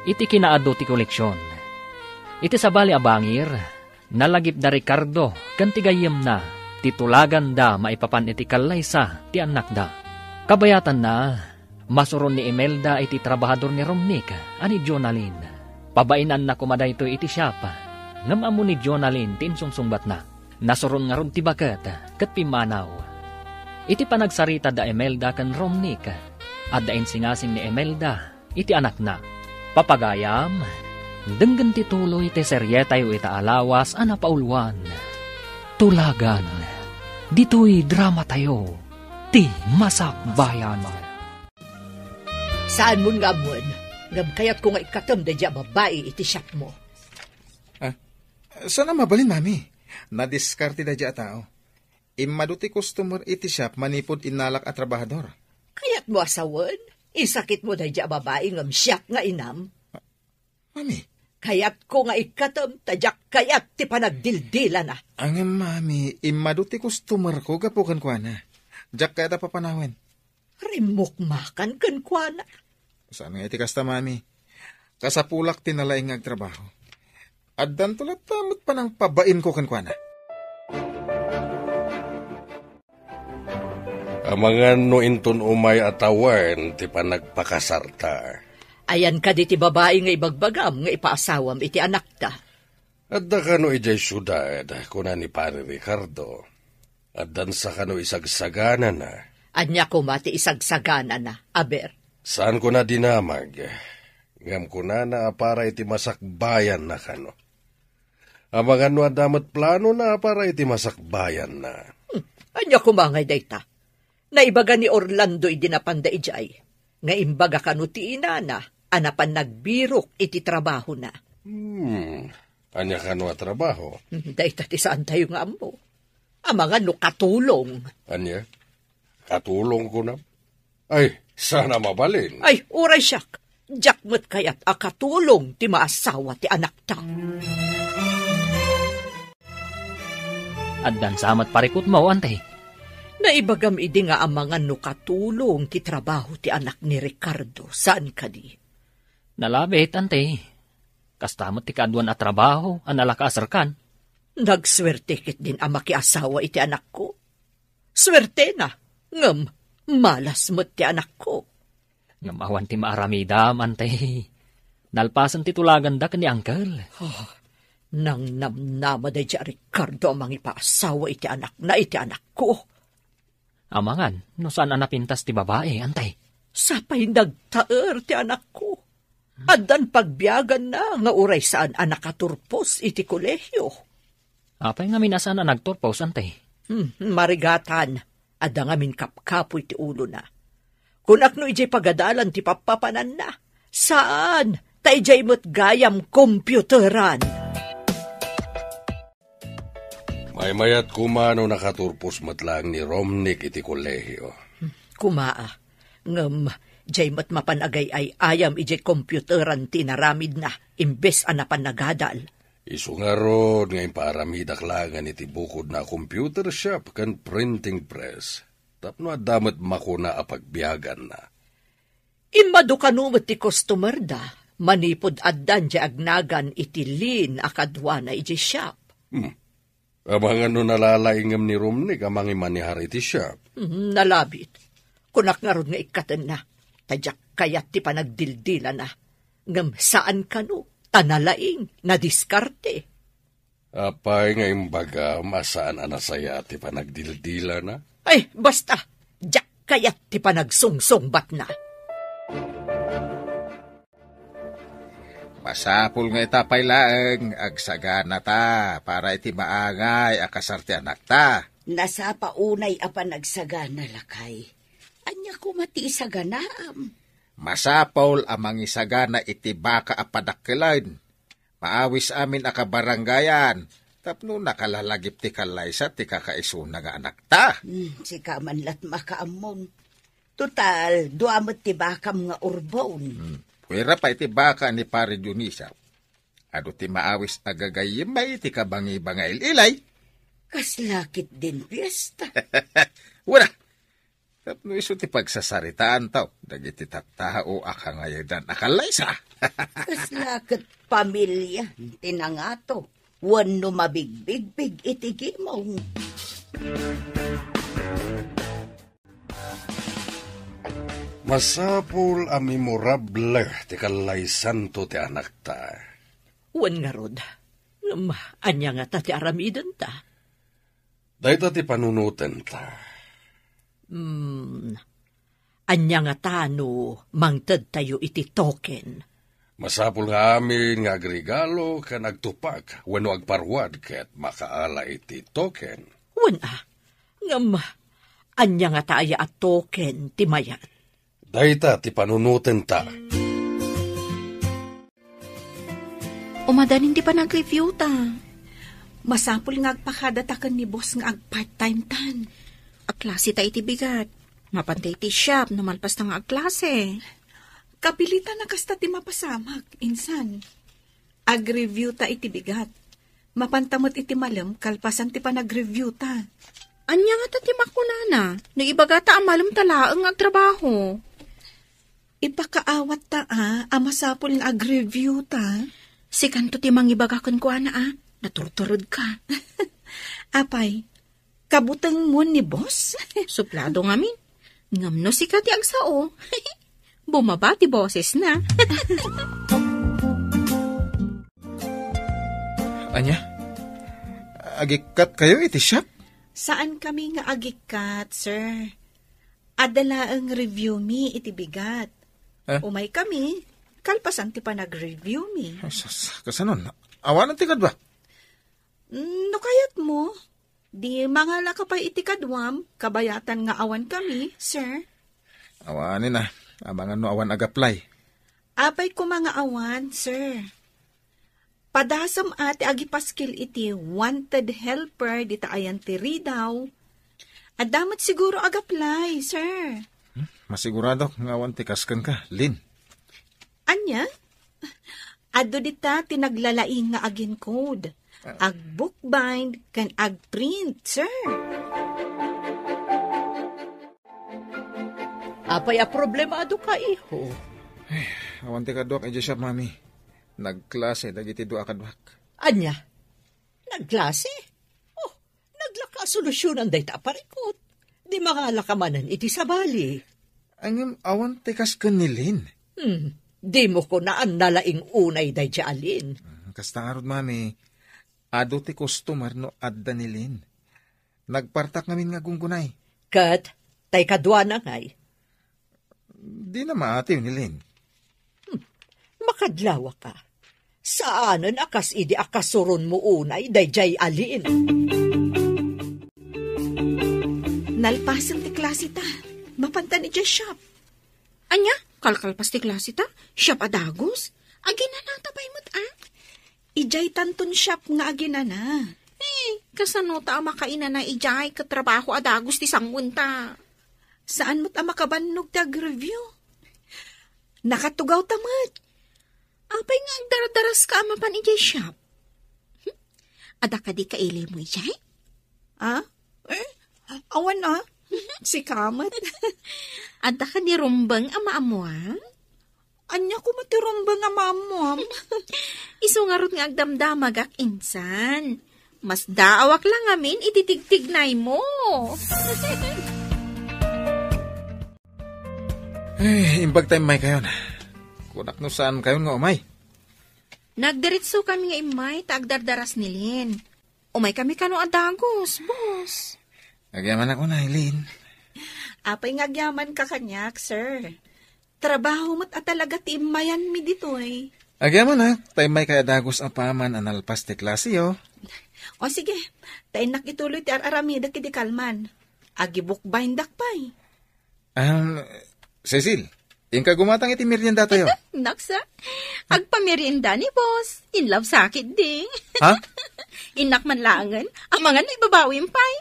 iti kinaado ti koleksyon. Iti sabali abangir, nalagip da Ricardo, kan ti gayem na, titulagan da maipapan iti kalaysa ti anak da. Kabayatan na, masuron ni Imelda iti trabahador ni Romnick, ani Jonalyn. Pabainan na kumada ito iti siyapa. ngam amo ni Jonalyn tinsungsungbat na. Nasuron nga ron ti baket ket pimanaw. Iti panagsarita da Imelda ken Romnick at da insingasing ni Imelda iti anak na. Papagayam, denggen ti tuloy ti serye tayo ita alawas ana paulwan. Tulagan, dito'y drama tayo, ti masakbayan. Saan mo nga mon? Ngam kayat ko nga ikatam da dya babae iti shop mo. Sana mabalin, mami. Nadiskarte da dya tao. Imaduti customer iti shop manipod inalak at trabahador. Kayat mo asawan? Isakit mo da dya babae ngam shop nga inam. Mami. Kayat ko nga ikatam, tadyak kayat ti panagdildila na. Ang mami, imaduti customer ko gapukan kwa na. Diyak kaya papanawin. Rimukmakan kan kwa na. Saan nga iti kasta, mami? Kasapulak tinalaing agtrabaho. Addan tulat tamot pa ng pabain ko kan kwa na. Amangan no inton umay atawan, ti panagpakasarta. Ayan ka di ti babae nga ibagbagam nga ipaasawam iti anak ta. At da kano ijay syudad, kuna ni Pare Ricardo. At dan sa kano isagsagana na. Anya ko mati isagsagana na, aber. Saan ko na dinamag? Ngam ko na para iti masakbayan na kano. Amangan no adamat plano na para iti masakbayan na. Anya ko mangay dayta. Naibaga ni Orlando idinapanda ijay. Nga imbaga kano ti inana. Anapan nagbirok iti trabaho na. Anya ka no trabaho? Dahil tati saan tayo nga mo. Amangan no katulong. Anya? Katulong ko na? Ay, sana mabalin. Ay, uray siyak. Jakmat kayat katulong ti maasawa ti anak ta. At dan samat parikot mo, antay. Naibagam idi nga amangan no katulong ti trabaho ti anak ni Ricardo. Saan ka di? Nalabit, ante. Kastamot ti kaduan at trabaho, analakaasar kan. Nagswerte kit din ama ki asawa iti anak ko. Swerte na, ngam, malas mo't ti anak ko. Ngamawan ti maaramidam, ante. Nalpasan ti tulagan da ni Uncle. Nang namnama da dya Ricardo amang ipaasawa iti anak na iti anak ko. Amangan, no saan anapintas ti babae, antay? Sapay nagtaer ti anak ko. Adan pagbiyagan na nga uray saan anakaturpos iti kolehyo. Apay nga minasaan na nagturpos, antay? Marigatan, ada nga min kapkapoy ti ulo na. Kunak no ijay pagadalan ti papapanan na. Saan? Ta ijay mo't gayam kompyuteran. May mayat kumano nakaturpos matlang ni Romnick iti kolehyo. Kumaa, ngam, jay mat mapanagay ay ayam ijay kompyuteran tinaramid na, imbes anapan nagadal. Isu nga rod ngayon paramid aklangan iti bukod na computer shop kan printing press. Tapno adamat makuna apagbiyagan na. Imado kanumot ti customer da, manipod addan jay agnagan iti lin akadwa na ijay shop. Amang ano nalalaingam ni Romnick amang imanihar iti shop. Nalabit. Kunak nga ron nga ikatan na. Tadyak kayat ti panagdildila na. Ngam saan ka no? Tanalaing na diskarte. Apay nga imbaga masaan anasaya ti panagdildila na? Ay, basta. Dyak kayat ti panagsungsungbat na. Masapul nga itapay laeng agsagana ta para iti maangay akasarte anak ta. Nasa paunay apan nagsagana lakay. Anya ko mati isaganaam. Masapol amang isagana iti baka apadakkelan. Maawis amin akabaranggayan. Tapno nakalalagip ti kalaysa ti kakaisuna nga anak ta. Si kamanlat makaamon. Total, duamot ti bakam nga urbon. Pwera pa iti baka ni Pare Dionisa. Ado ti maawis agagayim may iti kabangi-bangail ilay. Kaslakit din piyesta. Wala. Tapno iso ti pagsasaritaan tao. Dagiti tattao akangayadan akalaysa. Kaslakit pamilya. Tinangato. Wano mabigbig-big itigimong. Masapul a memorable ti kalaysan to ti anak ta. Wan nga rod. Anya nga ta ti aramiden ta. Dahito ti panunutan ta. Anya nga ta no mangted tayo iti token. Masapul nga amin nga agregalo ka nagtupak wano agparwad ket makaala iti token. Wana, anya nga ta aya at token ti mayat. Dahita ti panunutan ta. Umadanin di pa nag-review ta. Masapul nga agpakadatakan ni boss nga ag-part-time tan. Aklase ta iti bigat. Mapantay ti shop, namalpas na nga agklase. Kapilitan na kasta ti mapasamak, insan. Ag-review ta iti bigat. Mapantamot iti malam, kalpasan ti pa nag-review ta. Anya nga ta ti makunana, naibaga ta ang malam talaang agtrabaho. Ipakaawat ta amasapul nga ag-review ta. Si kanto ti mangibaga ko naturturod ka. Apay, kabutang mo ni boss? Suplado ngamin. Ngamno si Kati agsao. Bumaba ti boses na. Anya? Agikat kayo iti shop? Saan kami nga agikat, sir? Adala ang review mi iti bigat. Umay kami, kalpasan ti pa nag-review mi. Kasanon? Awanan ti kadwa? No kayat mo? Di mga lakapay iti kadwam, kabayatan nga awan kami, sir. Awanin na. Abangan no awanag-apply. Apay ko mga awan, sir. Padasam ati agipaskil iti wanted helper dita ayan ti Ridaw. Adamat siguro ag-apply, sir. Masigurado nga awan ti kaskan ka, Lin. Anya? Ado dita tinaglalaing nga agin code. Ag-bookbind kan ag-print, sir. Apay a problemado ka, iho. Awan ti kadwak, edya siya, mami. Nagklase, dagiti dua kadwak. Anya? Nagklase? Oh, naglaka solusyonan day ta parikot. Di makalakamanan iti sabali. Angim, awan ti kaskan ni Lin. Di mo ko naan nalaing unay day alin. Kasta nga rod, mami. Ado ti customer no adda ni Lin. Nagpartak namin nga gunggunay. Kat, tay kadwa na ngay. Di na maatiw ni Lin. Makadlawa ka. Saanan akas idi akasuron mo unay dayjay alin? Nalpasan ti klase ta. Mapantan iti shop. Anya, kalkalpas ti klase ta? Shop adagos? Aginana tabay mo't Ijay tanton shop nga aginana. Kasano ta makaina na ijay katrabaho adagos ti sangwunta. Saan mo't makabannog ti ag-review? Nakatugaw tamat. Apay nga ang daradaras ka amapan ijay shop. Ada ka di kaili mo ijay? Awan si kamat. Ada ka di rumbang ama-amuang? Anya ko matirumbang nga mamam. Iso nga ron nga agdamdamag ak insan. Mas daawak lang amin ititigtignay mo. Imbag tayo may kayon. Kunak no saan kayon nga umay? Nagdiritso kami nga imay taagdardaras ni Lin. Umay kami kano adagos, boss. Agyaman ako na, Lin. Apay nga agyaman ka kanyak, sir. Trabaho mo't talaga ti imayan mi dito eh. Agyaman na, tayo may kaya dagos apaman analpas ti klase yo. O sige, tayo nakituloy ti aramida kiti kalman. Agibukbaindak pa'y. Cecil, inka gumatang iti merienda tayo. Naksa, agpamerienda ni boss. In love sakit ding. Ha? Inak man langan, ang mga naibabawin pa'y.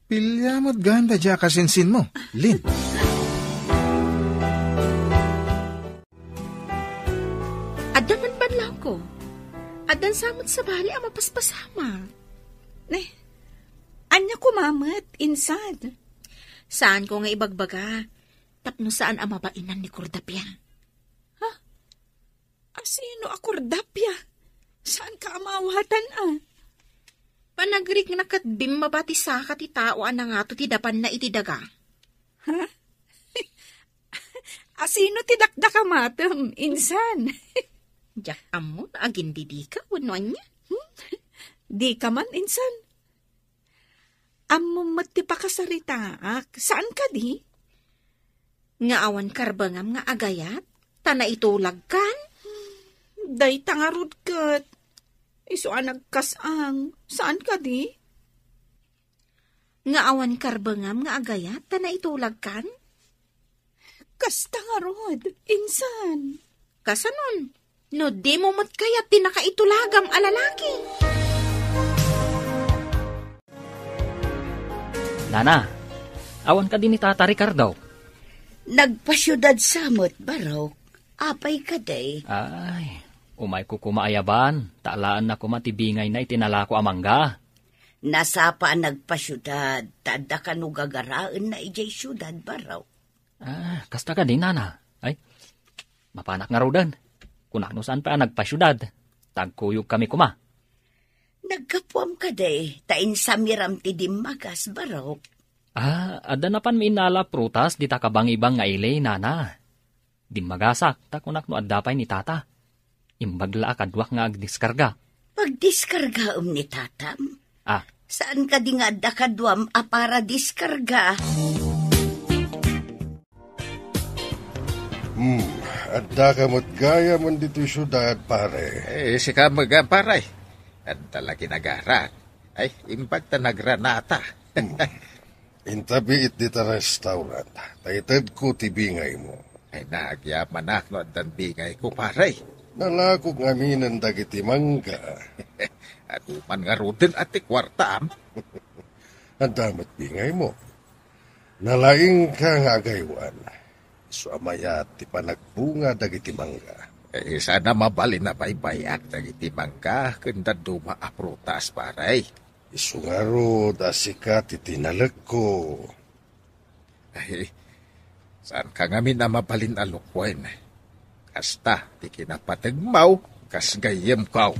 Pilya mo't ganda dya kasinsin mo, Lin. Adan man banlaw ko. Adan samot sa bali ang mapaspasama. Anya ko mamat, insad. Saan ko nga ibagbaga? Tapno saan ang mabainan ni Cordapia? Ha? Sino akordapya? Saan ka amawatan Panagrik na katbim mabati saka ti tao na nga to ti dapan na iti daga. Ha? Sino ti dakdaka matam, insan? Jak amon agin didi ka, wanuan niya. Di ka man, insan. Ammo mati pa kasaritaak. Saan ka di? Nga awan karbangam nga agayat, tana itulag kan. Day tangarod kat. Iso nagkasang. Saan ka di? Nga awan karbangam nga agayat, tana itulag kan. Kas tangarod, insan. Kasanon, no di mo mat kayat tinakaitulagam alalaki. Nana, awan ka din ni Tata Ricardo. Nagpasyudad samot, Barok. Apay ka day. Ay, umay ko kumaayaban. Taalaan na kumatibingay na itinalako amangga. Nasapa nagpasyudad. Tada ka no gagaraan na ijay syudad, Barok. Kasta ka din, Nana. Ay, mapanak nga rodan. Kunano saan pa nagpasyudad. Tagkuyog kami kuma. Nagkapuam ka day. Tain samiram ti dimagas, Barok. Ada na pan minala prutas di takabang-ibang nga ilay, Nana. Di magasak, takunak no addapay ni Tata. Imbagla akadwak nga agdiskarga. Pagdiskarga ni Tatam? Saan ka di nga adda kadwam para diskarga? Adda ka mo't gaya man dito syudad, pare. Si ka magamparay. At talagi nagarat. Ay, imbag ta nagranata. Intabi it dita restaurant. Taited ko tibingay mo. Ay, nagyaman no dan bingay ko, paray. Nalakog ngaminan dagiti mangga. At uman nga rudin at ikwartam. Ang damat bingay mo. Nalaing ka nga agaywan. So amayat ti panagbunga dagiti mangga. Sana mabalin na baybayak dagiti mangga kenda duma aprutas, paray. Isungaro dasika ti tinalag ko. Ay, saan ka ngamin na mabalin alukwen? Kasta, ti kinapatagmaw, kas gayem kaw.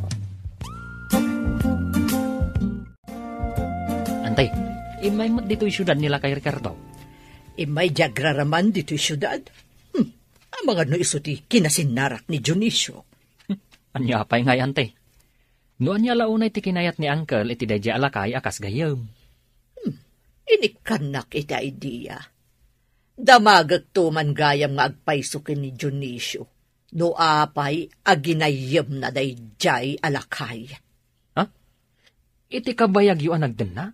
Antay, imay mat dito'y syudad nila kay Ricardo. Imay jagraraman dito'y syudad. Ang mga no iso ti kinasinarak ni Dionisio. Anya apay ngay, antay. Noan niya launay ti kinayat ni Uncle iti dadya alakay akas gayam. Inikanak ita idea. Damagag tuman gayam nga agpaysukin ni Dionisio. No apay aginayam na dayjay alakay. Iti kabayag yu anagden na?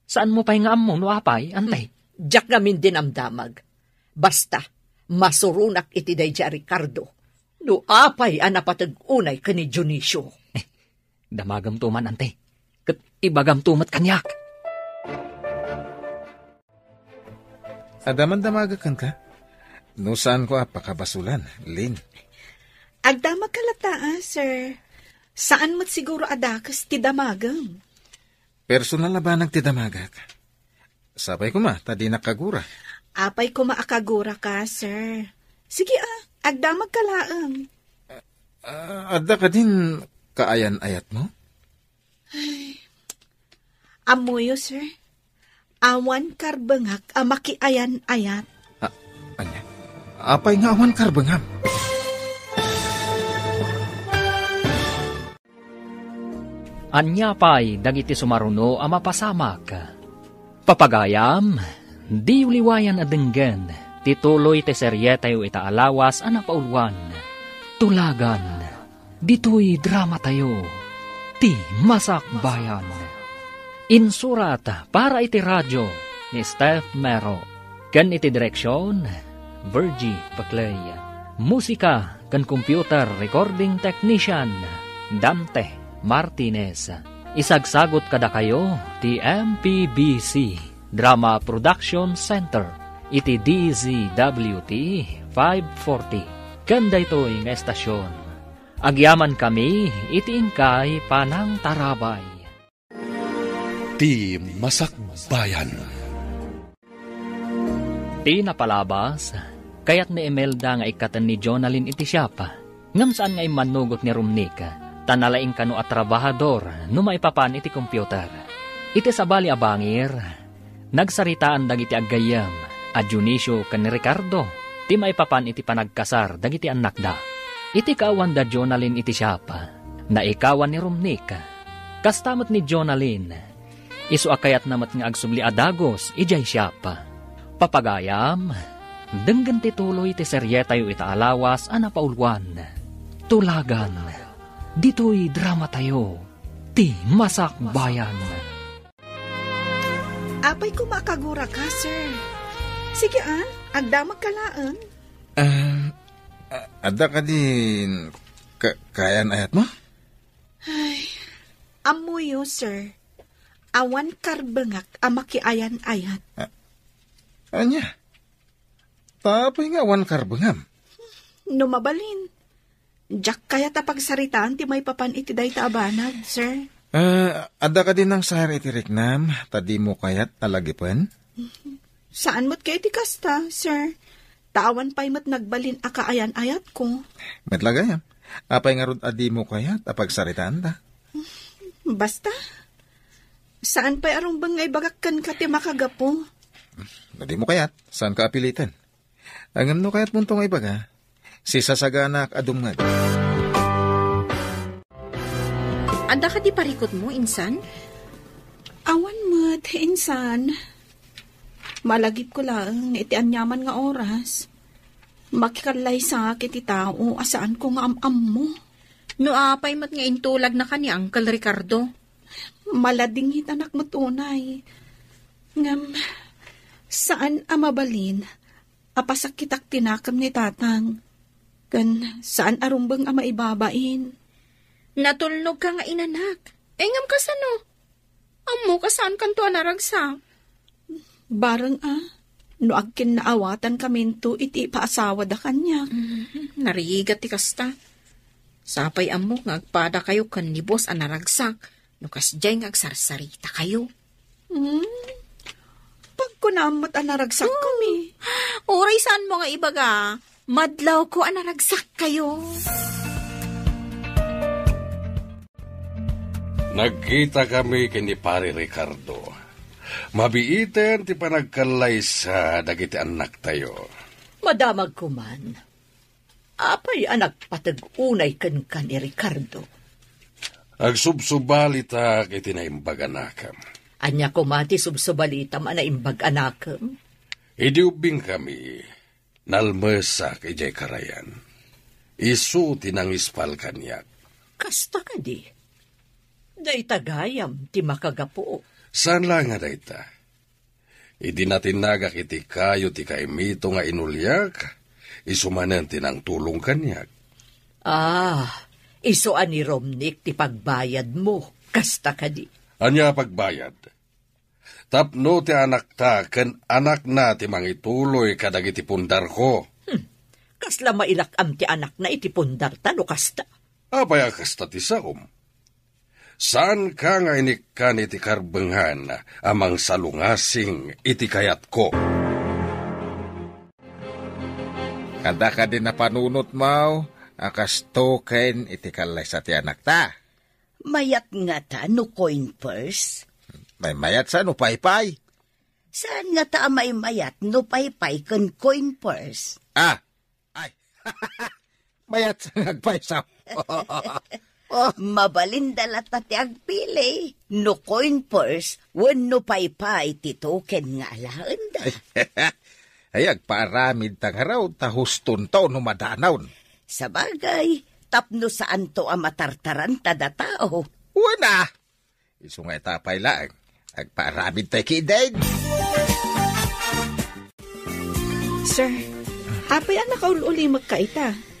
Saan mo pa'y nga ammo no apay, antay? Diyak namin din ang damag. Basta, masurunak iti dayjay Ricardo. No apay anapatag-unay ka ni Dionisio. Damagam tuman, ante. Kat ibagam tumat kanyak. Adaman damagakan ka? No saan ko apakabasulan, Lin? Agdamag kalata, sir. Saan mo't siguro adakas ti damagam? Personal na ba nagtidamagak? Sabay ko ma, tadi nakagura. Apay ko maakagura ka, sir. Sige agdamag kalaang. Adda ka din kaayan-ayat mo? Ay, amoyo, sir. Awan karbangak makiayan-ayat. Anya? Apay nga awan karbangam. Anya pa'y dagiti sumaruno mapasamak. Papagayam, di uliwayan adenggan, tituloy te serye tayo itaalawas napauluan. Tulagan, dito'y drama tayo, ti Masak Bayan. Insurat para iti radyo ni Steph Mero. Kan iti direksyon, Virgie Paclay. Musika kan computer recording technician, Dante Martinez. Isagsagot kada kayo ti MPBC Drama Production Center iti DZWT 540. Kanda ito'y nga estasyon. Agyaman kami iti ingkay panang tarabay. Ti Masak Bayan. Ti napalabas, kayat ni Imelda nga ikatan ni Jonalyn iti siyapa. Ngam saan nga imanugot ni Rumnika. Tanalaing kano at trabahador no maipapan iti computer. Iti sabali abangir, nagsaritaan dagiti aggayam, a Dionisio kan ni Ricardo, ti maipapan iti panagkasar dagiti anak da. Iti kaawan da Jonalyn iti siyapa, na ikawan ni Romnick. Kastamot ni Jonalyn, isu akayat namat nga agsubli adagos, ijay siyapa. Papagayam, denggan ti tuloy ti seryeta yu itaalawas anapaulwan. Tulagan, dito'y drama tayo, ti masakbayan. Apay ko makagura ka, sir. Sige agdamag kalaan. Ada ka din kayan ayat mo? Ay, amuyo, sir. Awan karbengak amakiayan ayat. Anya? Tapay nga awan karbengam. Numabalin. Diyak kaya tapagsaritaan ti may papan iti day taabanag, sir. Ada ka din ng sahar iti riknam, tadi mo kayat talagipan? Saan mo't kayo ti kasta, sir? Tawan pa'y mat nagbalin akaayan ayat ko. Metlagayam. Apay nga rod adi mo kayat apagsaritaan ta? Basta. Saan pa'y arong bangay bagakkan ka ti makagapo? Adi mo kayat. Saan ka apilitan? Angam no kayat muntong ay baga. Si sasaganak adumngag. Anda ka di parikot mo, insan? Awan mo't, insan. Malagip ko lang iti anyaman nga oras. Makikalay sa iti tao asaan ko nga am mo. No apay mat nga intulag na ka ni Uncle Ricardo. Malading hitanak mo tunay. Ngam, saan amabalin? Apasakitak tinakam ni tatang. Kan saan arumbang ama ibabain? Natulnog ka nga inanak. Ngam ka sano? Amo ka saan kanto anaragsak? Barang no agkin naawatan kaminto iti paasawa da kanya. Narigat ti kasta. Sapay amo nga agpada kayo kan ni boss anaragsak. No kasjay nga agsarsarita kayo. Pagkunamot anaragsak kami. Oray saan mo nga ibaga? Madlaw ko anaragsak kayo. Nagkita kami kini Pare Ricardo. Mabiiten ti panagkalay sa dagiti anak tayo. Madamag ko man. Apay anak patag-unay kan ni Ricardo. Agsubsubalita kiti na imbaganakam. Anya ko mati subsubalita man na imbag-anakam. Idiubing kami, nalmesa kay jay karayan. Isu tinangispal kanyak. Kasta ka di. Day tagayam ti makagapo. Saan lang nga dayta? Idi natin nagak iti kayo ti kaimito nga inulyak, isumanen tinang tulong kanyak. Iso ani Romnick ti pagbayad mo, kasta ka di. Anya pagbayad? Tapno ti anak ta, ken anak na ti mangituloy kadag iti pundar ko. Kasla mailakam ti anak na iti pundar ta, no kasta? Apay kasta ti saom. Saan ka nga inikan iti karbenghan amang salungasing iti kayat ko? Kada ka din na panunot mo, akas token iti kalay sa ti anak ta. Mayat nga ta no coin purse? May mayat sa no paypay. Saan nga ta may mayat no paypay kan coin purse? Ay, mayat sa nagpay sa. Mabalindala ti agpili. No coin purse, no paypay ti token nga alaan da. Ay, agparamid tang araw, tahuston to no madanaw. Sa bagay, tapno saan to matartaran tada tao. Wana! Iso nga itapay lang, agparamid tayo kidain. Sir, apay ang nakaululi magkaita.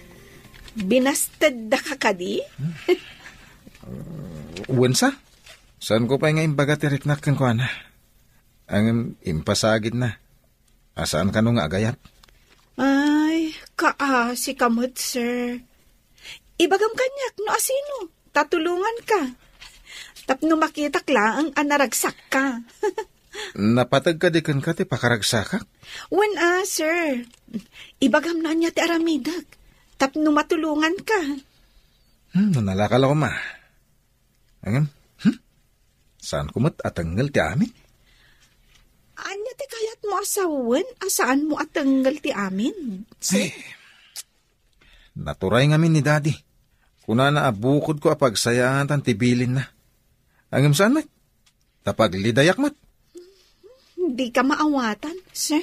Binasted da ka kadi? Wansa? Saan ko pa nga imbaga tiriknak kang kuana? Ang impasagid na. Asaan ka nung agayat? Ay, kaasi kamot, sir. Ibagam kanyak, no asino? Tatulungan ka. Tapno makitak lang ang naragsak ka. Napatag ka di kan ka ti pakaragsakak? Sir. Ibagam na niya ti aramidag. Tapno matulungan ka. Nanalakal ako ma. Angam, saan kumat atanggal ti amin? Anya ti kayat mo asawan? Asaan mo atanggal ti amin? Naturay ngamin ni Daddy. Kuna na abukod ko apagsayahan tan tibilin na. Angam saan mat? Tapag lidayak mat. Di ka maawatan, sir.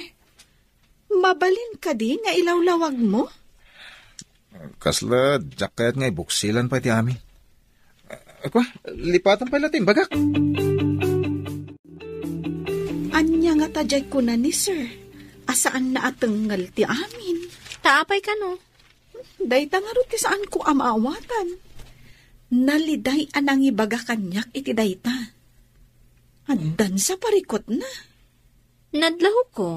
Mabalin ka di nga ilawlawag mo. Kasla, jacket nga ibuksilan pa iti amin. Ako, lipatan pa latin, bagak. Anya nga tajay ko na ni sir. Asaan na atengal ti amin? Taapay ka no? Dayta nga ro ti saan ko amaawatan. Naliday anang ibaga kanyak iti dayta. Andan sa parikot na. Nadlaho ko,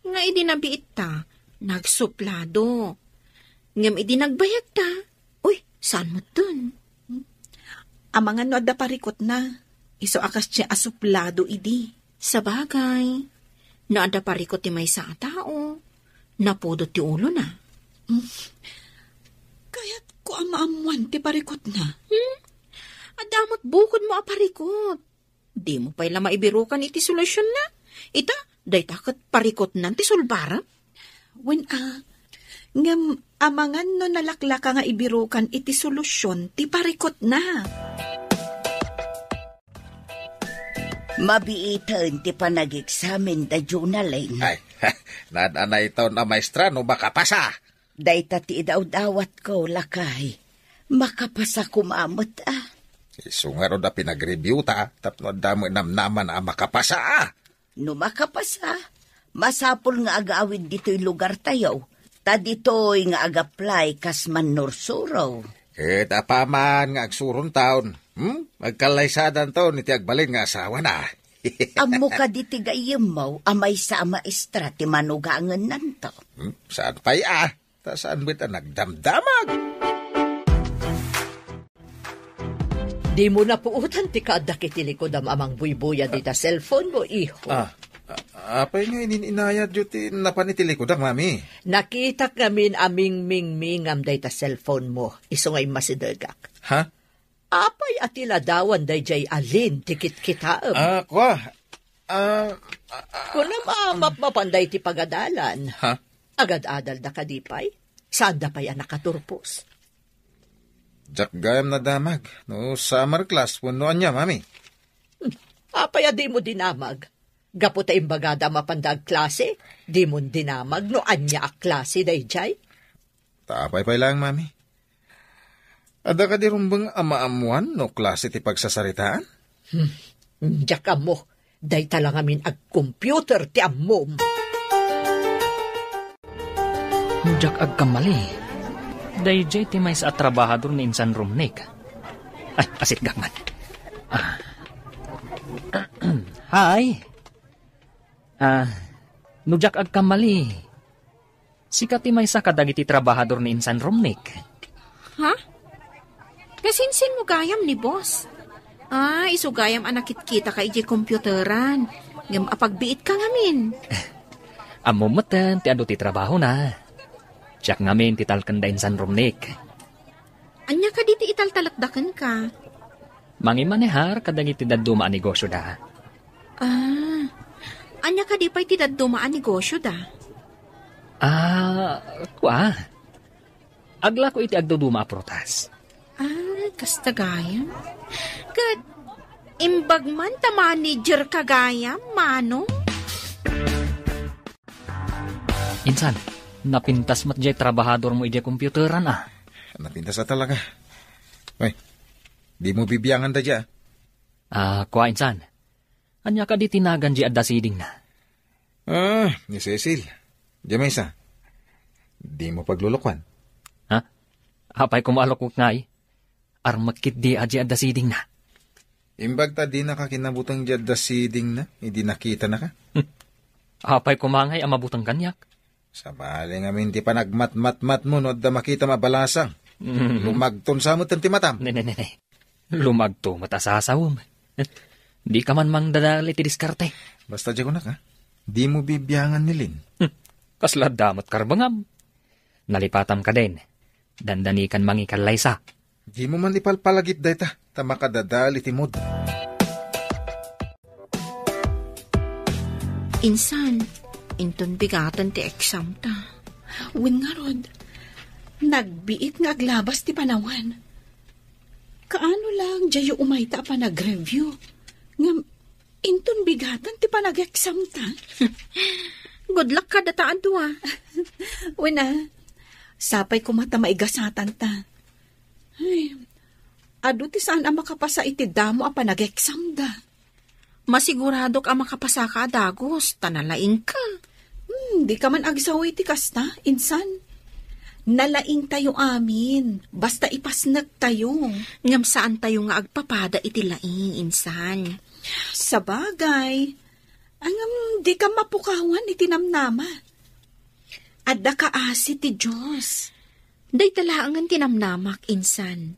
nga idinabiit ta, nagsuplado. Ngam idinagbayag ta, uy, saan mo dun? Amangan no adda parikot na. Iso akas siya asuplado idi. Sa bagay, naada parikot ti may sa tao, napudot ti ulo na. Kaya't ko amaamuan ti parikot na. Adamot bukod mo a parikot. Di mo pa'y lama ibirukan iti solusyon na. Ita, day takat parikot nan ti sulbara. When ngam amangan no nalaklaka nga ibirukan iti solusyon ti parikot na. Mabiitan ti panag-examen da journaling. Ay, nadanay ito na maestra no makapasa. Dayta ti idaw-dawat ko, lakay. Makapasa kumamot Isungaro da pinag-review ta, tapno damo namnaman na makapasa No makapasa, masapul nga agawid dito'y lugar tayo. Ta dito'y ngaag-apply kas man nursuraw. Kita pa man nga agsurong taon. Magkalaysadan taon iti agbalin nga asawa na. Amo ka diti gayem mo, amay sa maestra ti manugangan nanto. Saan pa'y Ta saan bita nagdamdamag? Di mo na puutan ti kadak itilikod amang buybuya dita cellphone mo, iho. Apay nga ininayad yun ti napanitilikod ang mami. Nakita kamin aming mingmingam dayta cellphone mo, iso ngay masidagak. Ha? Apay atila dawan dayjay alin tikit kitaam. Kwa. Kung namamap mapanday ti pagadalan, Ha? agad-adal da kadipay, saan da pa'y nakaturpos. Jak gayam na damag. No summer class punuan niya, mami. Apay di mo dinamag. Gapo ta imbagada mapandag klase, di mo dinamag no anya a klase dayjay. Tapay lang, mami. Ada ka di rumbang amaamuan no klase ti pagsasaritaan? Diyak mo, day talang amin ag-computer ti ammom. Mujak agkamali. Dayjay ti may sa trabahador ni Insan Rumnik. Ay, asit gakman. Hi. Nujak agkamali. Sikat ti may sa kadagiti trabahador ni Insan Rumnik. Ha? Kasinsin mo gayam ni boss. Isugayam anakit kita ka iji komputeran. Ngam apagbiit ka ngamin. Amumatan ti ado ti trabaho na. Tiyak ngamin ti talkanda Insan Rumnik. Anya ka diti italtalakdakan ka? Mangimanehar kadagiti daduma a negosyo da. Anya ka di pa'y ti daduma a negosyo da? Kwa. Agla ko iti agduduma a prutas. Kastagayam? Kat, imbagman ta manager kagayam, mano? Insan, napintas mat jay trabahador mo iti komputeran Napintas na talaga. Ay, di mo bibiyangan da dya. Kwa Insan. Anya ka di tinagan di adda siding na. Ni Cecil. Diya may isa. Di mo paglulukwan. Ha? Apay kumalok ngay. Armakit di adda siding na. Imbag ta di nakakinabutang dya da siding na. Hindi nakita na ka. Apay kumangay ang mabutang kanyak. Sabali nga minti pa nagmat-mat-mat mo no da makita mabalasang. Lumagton sa mo tanti matam. Ne. Lumagto matasasawom. Di ka man mang dadali ti diskarte. Basta dyan ko na ka. Di mo bibiyangan nilin. Kasla damot karbangam. Nalipatam ka din. Dandanikan mangikallaysa. Di mo man ipalpalagip dayta. Tama ka dadali ti mod. Insan, inton bigatan ti exam ta. Wen nga rod, Nagbiit nga aglabas ti panawan. Kaano lang jayo umayta pa nag-review. Ngam, inton bigatan ti pa nag-exam ta. Good luck ka dataan to Wala, sapay kumata maigasatan ta. Ay, adu ti saan ang makapasa iti damo apa nag-exam da. Masigurado ka makapasa ka, Dagos. Tanalaing ka. Di ka man agsawi ti kasta, insan. Nalaing tayo amin, basta ipasnag tayo. Ngam saan tayo nga agpapada iti laing, insan. Sa bagay, angam di ka mapukawan iti namnama. Adda ka asi ti Diyos. Day talaangan tinamnamak, insan.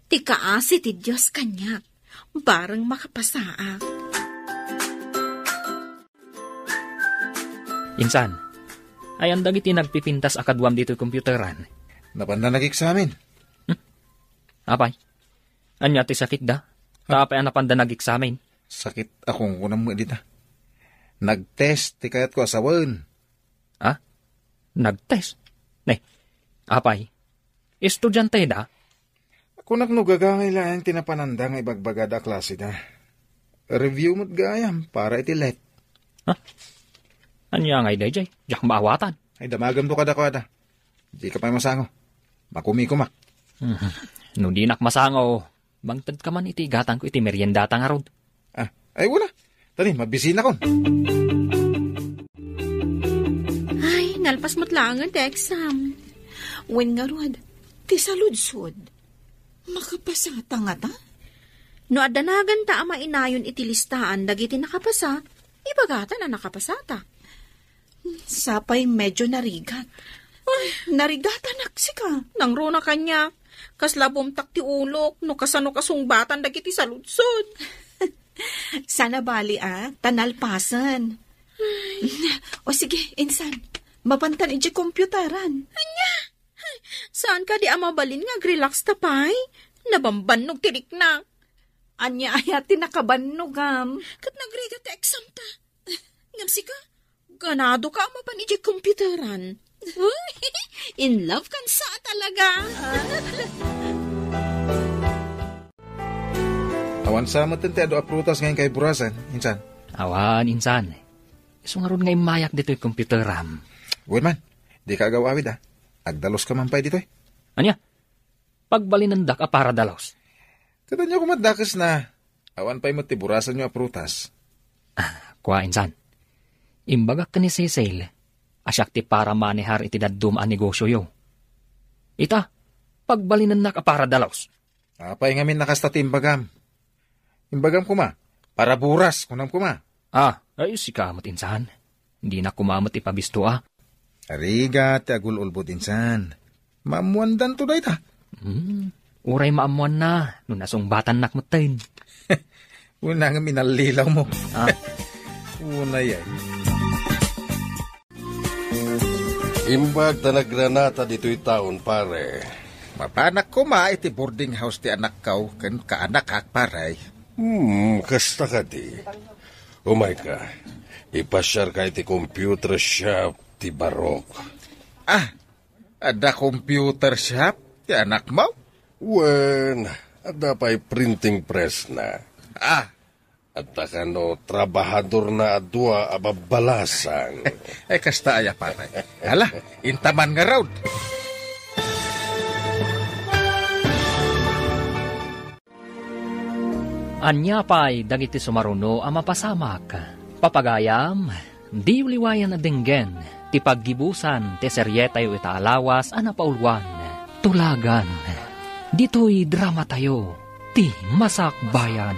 Ti kaasi ti Diyos kanyak, barang makapasaak. Insan, ay ang dagiti nagpipintas akadwam dito komputeran. Napan na nag-examin. Apay, anya ti sakit da? Tapay ang napanda nag-examin. Sakit akong kunam mo dita. Nag-test ti kayat ko asawan. Ha? Nag-test? Ne, apay, estudyante da? Kung naknugagangay lang tinapananda nga ibagbagada klase da. Review mo't gayam para itilet. Ha? Anya ngay day, jak maawatan. Ay damagam to kada. Di ka pa masango. Makumi-kumak. No di nak masango, bangtad ka man iti gatang ko iti meriendata nga rod. Ay wala. Tali, mabisina kon. Ay, nalpas mo't langan ti exam. Wen nga rod, ti saludsod. Makapasata nga ta? No adanagan ta ama inayon iti listaan dagiti nakapasa, ibagatan na nakapasata. Sapay medyo narigat. Ay, narigatan aksika. Nangruna kanya, kaslabumtak ti ulok, no kasano kasungbatan dagiti saludsod. Sana bali tanalpasan. O sige, insan, mapantan iti komputaran. Anya? Saan ka di amabalin nga relax tapay? Nabambannog tirik na. Anya ayati nakabanugam. Kat nagrigat ti exam ta. Ngamsi ka? Ganado ka amapan iti komputaran. In love kan sa talaga. Awan sa matente ado aprutas ngayon kay burasan, insan. Awan, insan. Iso nga ron nga imayak dito yung komputeram. Uwan man, di ka agawawid Agdalos ka man pa dito Anya? Pagbalinandak a para dalos. Kada niyo kumadakas na. Awan pa'y matiburasan niyo aprutas. Kwa, insan. Imbagak ka ni Cecil, asyak ti para manihar iti daddum a negosyo yo. Ita, pagbalinan na ka para dalos. Apay ngamin nakasta ti imbagam. Imbagam kuma, para buras, kunam kuma. Ay sikamot insan. Hindi na kumamot ipabisto Ariga, ti agul-ulbot insan. Maamuandan to day ta. Uray maamuan na, no nasungbatan nakmutin. Una nga minalilaw mo. Una yan. Imbag ta nagranata dito'y taon, pare. Mapanak ko iti boarding house ti anak kaw, kan kaanak kak paray. Kasta ka di. Umay ka, ipasyar ka iti computer shop ti Barok. Ada computer shop ti anak mo? Wen, ada pa'y printing press na. At takano, trabahador na adwa ababalasang. Kasta aya paray. Hala, intaman nga raud. Anya pa'y dagiti sumaruno ang mapasamak. Papagayam, di uliwayan na dinggen, ti paggibusan, ti seryetayo itaalawas, anapaulwan, tulagan. Dito'y drama tayo, ti masakbayan.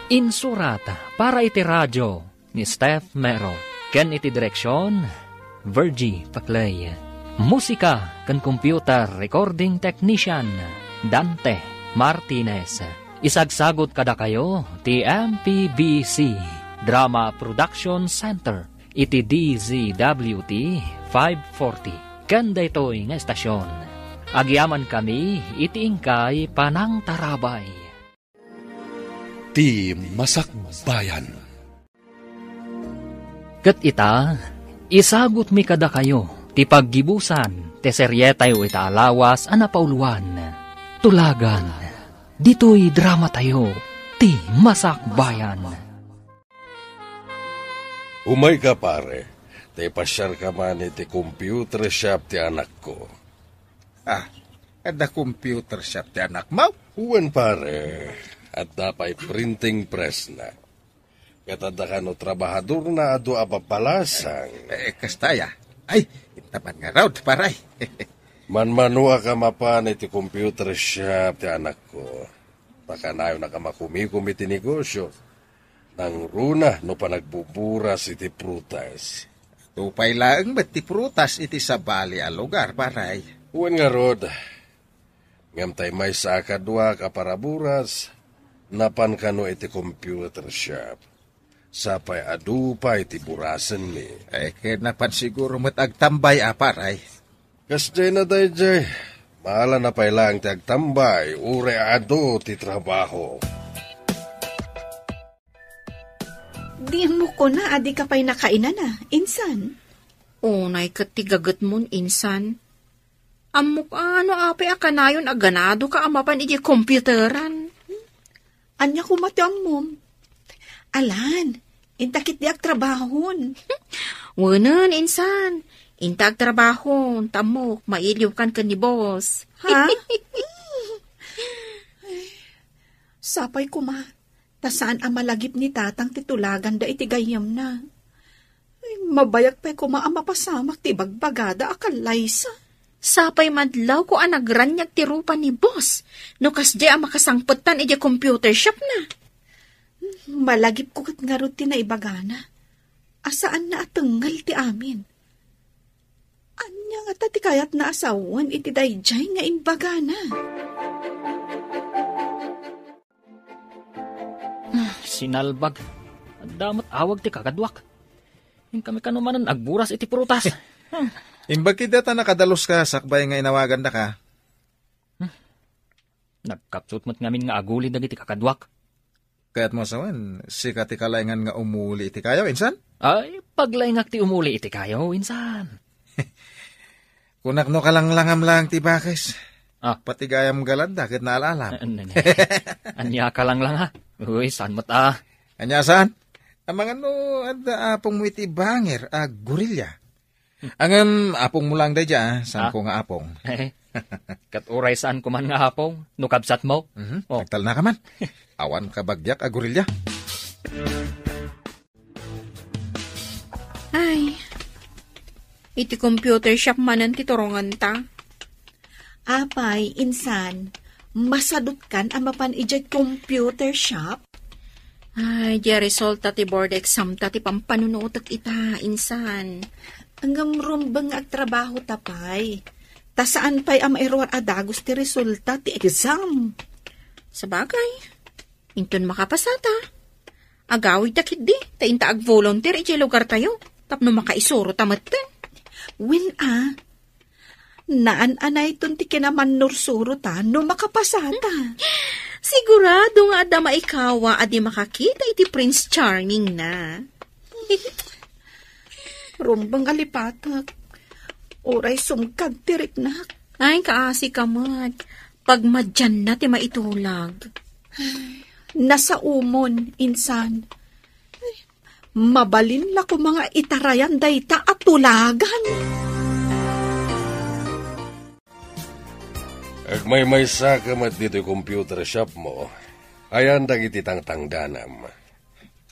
Insurat para iti radyo ni Steph Mero. Ken iti direksyon, Virgie Paclay. Musika ken computer recording technician, Dante Martinez. Isagsagot kada kayo ti MPBC Drama Production Center iti DZWT 540. Kanda ito'y nga estasyon. Agyaman kami iti ingkay panang tarabay. Ti Masakbayan. Ket ita, isagot mi kada kayo ti paggibusan te serye tayo itaalawas a napauluan. Tulagan, dito'y drama tayo, ti Masakbayan. Umay ka pare, te pasyar ka man iti computer shop ti anak ko. Ada computer shop ti anak mo? Uwan pare, at dapay printing press na. Katada ka no trabahador na ado apapalasang. Kastaya. Ay, intaman nga raw, paray. Manmanua ka mapan iti computer shop ti anak ko. Pakanayo na ka makumikumi ti negosyo. Nang runa no panagbuburas iti prutas. Tupay laeng ba't ti prutas iti sabali a lugar, paray. Uwan nga rod, ngam tay may sa akadwa ka para buras, napan ka no iti computer shop. Sapay adupa iti burasan mi. Kinapan siguro mo't agtambay, paray. Kasday na day jay, mahala na pay lang ti agtambay, ure ado ti trabaho. Di mo ko na, adi ka pa'y nakainan na, insan. Unay katigagat mon, insan. Amok ano ape akanayon aganado ka amapan iti komputeran. Anya kumati ang mom. Alan, intakit di agtrabahon. Wanan, insan. Intag trabahon, tamok, mailiw kan ni boss. Ha? Sapay kuma. Tasaan ang malagip ni tatang titulagan da itigayam na. Ay, mabayak pa'y kuma ang mapasamak ti bagbagada akal laysa. Sapay madlaw ko ang nagranyag ti rupa ni boss. No kasdi ang makasangputan iti computer shop na. Malagip ko kat nga rin na ibagana. Asaan na atengal ti amin? Anya nga tati kayat na asawan iti dayjay nga imbagana. Sinalbag. Damot awag ti kakadwak. Yung kami kanumanan agburas iti prutas. Imbag data nakadalos ka, sakbay nga inawagan na ka. Nagkapsut mo't ngamin nga aguli dagiti kakadwak. Kaya't mo sawan, sikat ti kalayngan nga umuli iti kayo, insan? Ay, paglaingak ti umuli iti kayo, insan. Kunak no kalanglangam lang ti bakis. Pati gayam galad, dakit na alalam. Anya ka lang ha. Uy, saan mo't Anya saan? Amang ano, ada apong mo iti banger, gorilya. Angam apong mo lang da dya, saan ko nga apong. Kat uray saan ko man nga apong, nukabsat mo. Nagtal na ka man. Awan ka bagyak, gorilya. Ay, iti computer shop manan ti torongan ta. Apay, insan, masadot kan ang mapan ijay computer shop? Ay, di resulta ti board exam ta ti pampanunutak ita, insan. Hanggang rumbang agtrabaho tapay. Tasaan pa'y ang mairwar adagos ti resulta ti exam? Sabagay, inton makapasata. Agawid takit di, tainta ag-volunteer iti lugar tayo. Tapno makaisuro tamaten. Naan-anay ton ti kinaman nursuro ta no makapasata. Sigurado nga ada maikawa adi makakita iti Prince Charming na. Rumbang alipatak. Oray sumkag tiriknak. Ay, kaasi ka mat. Pag madyan na ti maitulag. Nasa umon, insan. Mabalin la ko mga itarayan dayta at tulagan. Agmay-may sakamat dito yung computer shop mo, ayan dagiti tangtangdanam.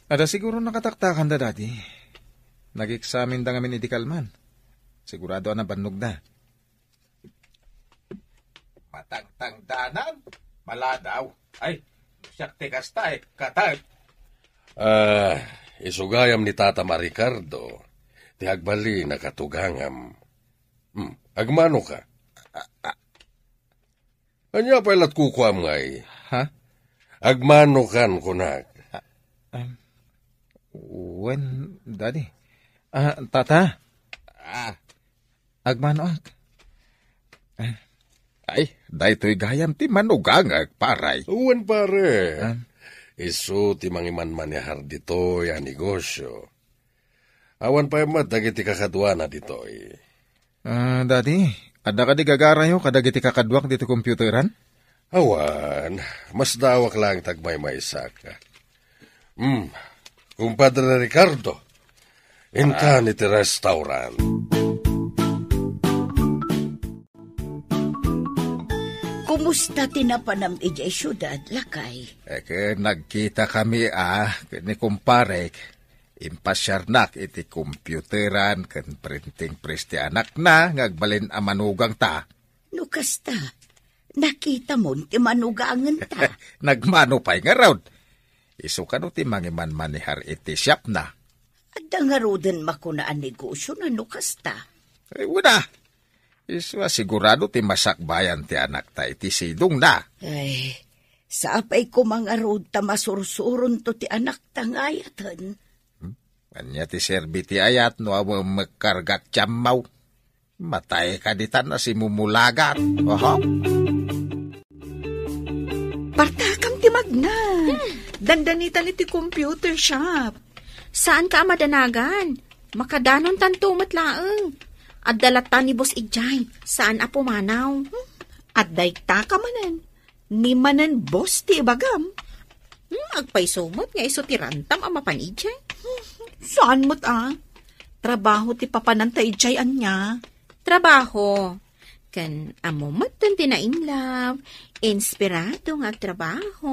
Ada siguro nakataktakan da dati. Nag-examine da ngamin iti kalman. Sigurado na bannog na. Matangtangdanan? Maladaw. Ay, siyak tikasta katag. Isugayam ni Tata Maricardo, ti agbali nakatugangam. Agmano ka? Anya pailat kukuam ngay. Ha? Agmano kan kunak. When, daddy? Tata? Agmano ak? Ay, daytoy gayam ti manugangag, paray. Uwan pare. Isu ti mangiman-manihar dito ya negosyo. Awan pa yamat dagiti kakadwa na dito. Daddy, Ada ka di gagarayo, kadagiti kakadwak dito computeran? Awan, mas dawak lang tagmay maysa ka. Kumpadre Ricardo, intan iti restaurant. Kumusta tinapanam ijay syudad, lakay? Nagkita kami ni kumparek. Impasyarnak iti computeran kan printing press ti anak na ngagbalin a manugang ta. Nukasta, nakita mo ti manugangan ta. Nagmano pa'y nga raw. Iso ka no ti mangiman-manihar iti shop na. Adda nga roden makunaan negosyo na nukasta. Wala. Iso sigurado ti masakbayan ti anak ta iti sidong na. Ay, sa apay ko mga rod ta masursuron to ti anak ta ngayatan. Kanya ti serbi ti ayat no awa magkargat tiyamaw. Matay ka ditan na si mumulagat. Partakam ti magna. Dandanitan iti computer shop. Saan ka madanagan? Makadanon tanto matlaeng. At dalatan ni Boss Ijay. Saan apo manaw? At daykta ka manan. Ni manan boss ti ibagam. Agpaysumot nga iso ti rantam ang mapan Ijay. Saan mo't Trabaho ti papanantay Ijay anya. Trabaho. Kan amo matan ti na in love. Inspirado nga trabaho.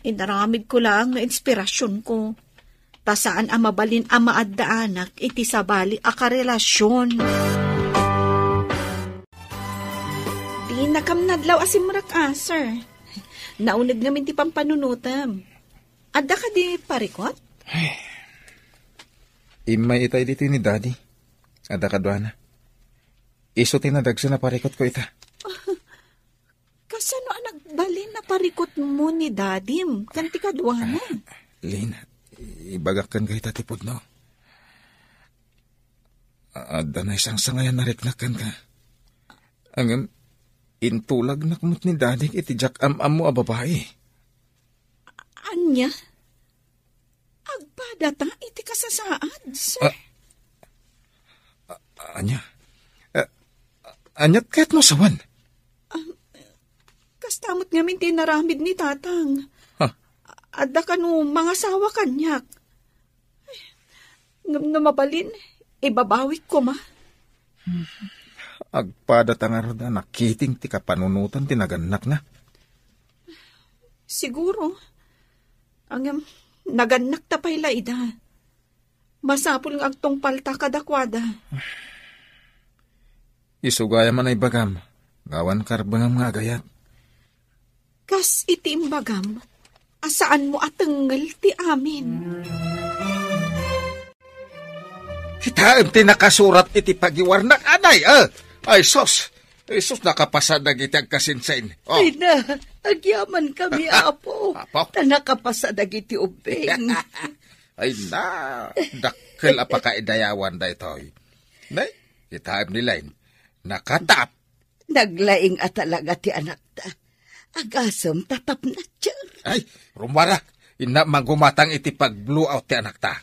Inaramid ko lang nga inspirasyon ko. Ta saan ang mabalin ang maaddaanak iti sabali a karelasyon. Di nakamnadlaw asimrak sir. Naunag namin ti pampanunutam. Adda ka di parikot? Imay itay dito ni daddy. Ada ka doana. Iso tinadagsa na parikot ko ita. Kasano ang nagbalin na parikot mo ni dadim? Kanti ka doana. Lin, ibagakan ka ita tipod no. Ada na isang sangayan na reknakan ka. Angam, intulag na kumot ni daddy iti jak am-am mo a babae. Anya? Agpadata iti kasasaad, sir. Anya? Anyat kahit mo sawan? Kastamot nga min tinaramid ni tatang. Huh? Adda ka no mga sawa kanyak. Namabalin, ibabawik ko ma. Agpadata nga rin na nakiting ti kapanunutan tinaganak na. Siguro. Ang naganak tapay laida. Masapul ng agtong palta kadakwada. Isugaya man ay bagam. Gawan karbangam nga agayat. Kas iti imbagam. Asaan mo atengel ti amin? Kita ti nakasurat iti pagiwarnak anay. Ay sos. Ay sos nakapasad na gitag kasinsain. Ay na, agyaman kami apo. Apo? Ta nakapasad iti ubeng. Ay na, dakkel apakaidayawan da itoy. Nay, itaim nilain. Nakatap. Naglaing at talaga ti anak ta. Agasam tatap na tiyar. Ay, rumara. Ina magumatang iti pag-blow out ti anak ta.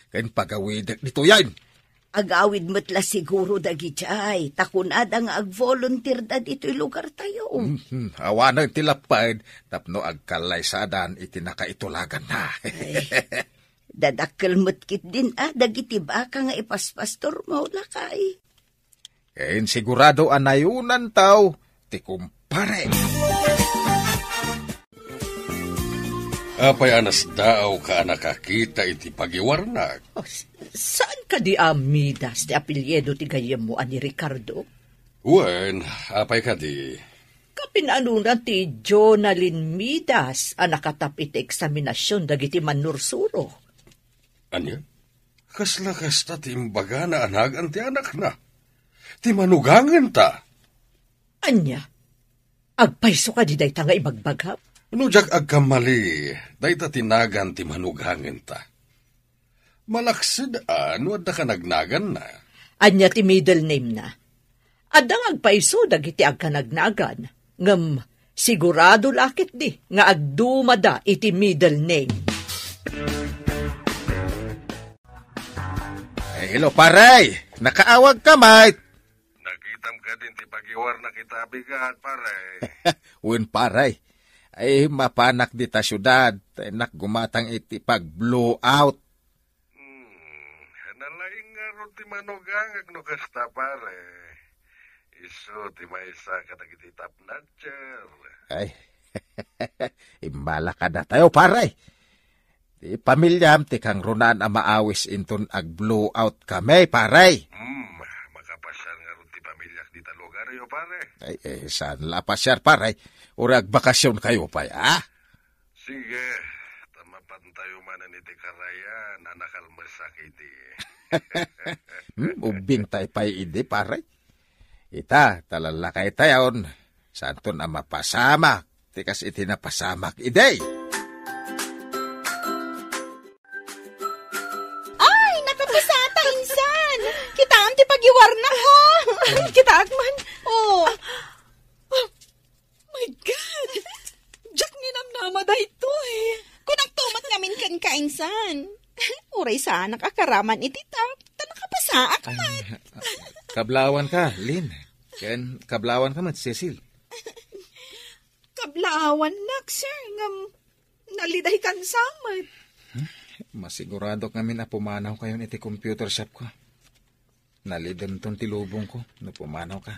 Kain pagawidak dito yan. Agawid mo't la siguro dagi jay. Takunada nga ag-volunteer da dito'y lugar tayo. Awanan tilapad. Tapno agkalaysadan iti nakaitulagan na. Dadakkel mo't kit din dagiti baka nga ipaspastor mo lakay. Kain sigurado anayunan tao. Ti kumpare. Apay anas daaw ka nakakita iti pagiwarnak. Saan ka di amidas ti apelyedo ti gayem mo ani Ricardo? Wen, apay ka di. Kapinanunan ti Jonalyn Midas ang nakatap iti eksaminasyon dagiti manursuro. Anya? Kasla kasta ti imbaga na anagan ti anak na. Ti manugangan ta. Anya? Agpayso ka di day nga ibagbagap? Nujak agkamali, dayta tinagan ti manugangan ta. Malaksid wadda ka nagnagan na. Anya ti middle name na. Adang agpaiso dagiti agkanagnagan. Ngem sigurado lakit di nga agdumada iti middle name. Hello, paray! nakaawag ka, mate. Nakitam ka din, ti pagiwar na kita bigat, pare. Uwan paray. Ay, mapanak di ta syudad. Nak gumatang iti pag-blow out. Nalaing nga ron ti manugangag no kasta, pare. Iso, ti maisa ka nagiti top notcher. Ay, imbala ka na tayo, paray. Ti pamilyam, ti kang runan ang maawis inton ag-blow out kami, paray. Makapasyal nga ron ti pamilyak di ta lugar yo, pare. Ay, saan lapasyar, paray? Urag bakasyon kayo pa, ya? Sige, tamapantayo man ni ti karaya na nakalmasak iti. Ubing tayo pa'y hindi, paray. Ita, talalakay tayon. Santo na mapasamak. Tikas iti napasamak, iday. Ay, nakapasata, insan! Kita ang ti pagiwar na, ha? Kita agman. Oh. My God! Jack ninamnama da ito eh. Kung nagtumat namin kan kainsan. Uray sa nakakaraman iti ta nakapasaak man. Kablawan ka, Lin. Ken kablawan ka, Cecil. Kablawan nak, sir. Naliday kan samat. Masigurado kami na pumanaw kayo iti computer shop ko. Nalidon ton tilubong ko na pumanaw ka.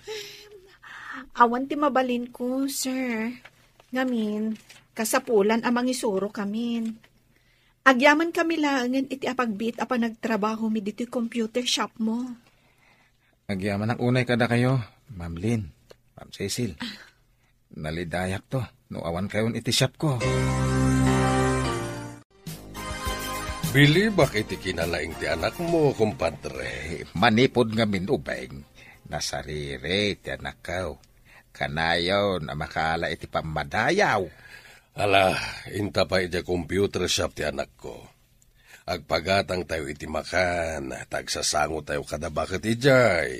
Awan ti mabalin ko, sir. Ngamin, kasapulan amang isuro kamin. Agyaman kami langan iti apagbit apa nagtrabaho mi dito computer shop mo. Agyaman ang unay kada kayo, Ma'am Lin, Ma'am Cecil. Nalidayak to, no awan kayon iti shop ko. Bilibak iti kinalaing ti anak mo, kumpadre. Manipod nga minubeng. Nasarire ti anak ko. Kanayo na makala iti pamadayaw. Ala, inta pa iti computer shop ti anak ko. Agpagatang tayo iti makan, tagsasango tayo kada bakit ijay.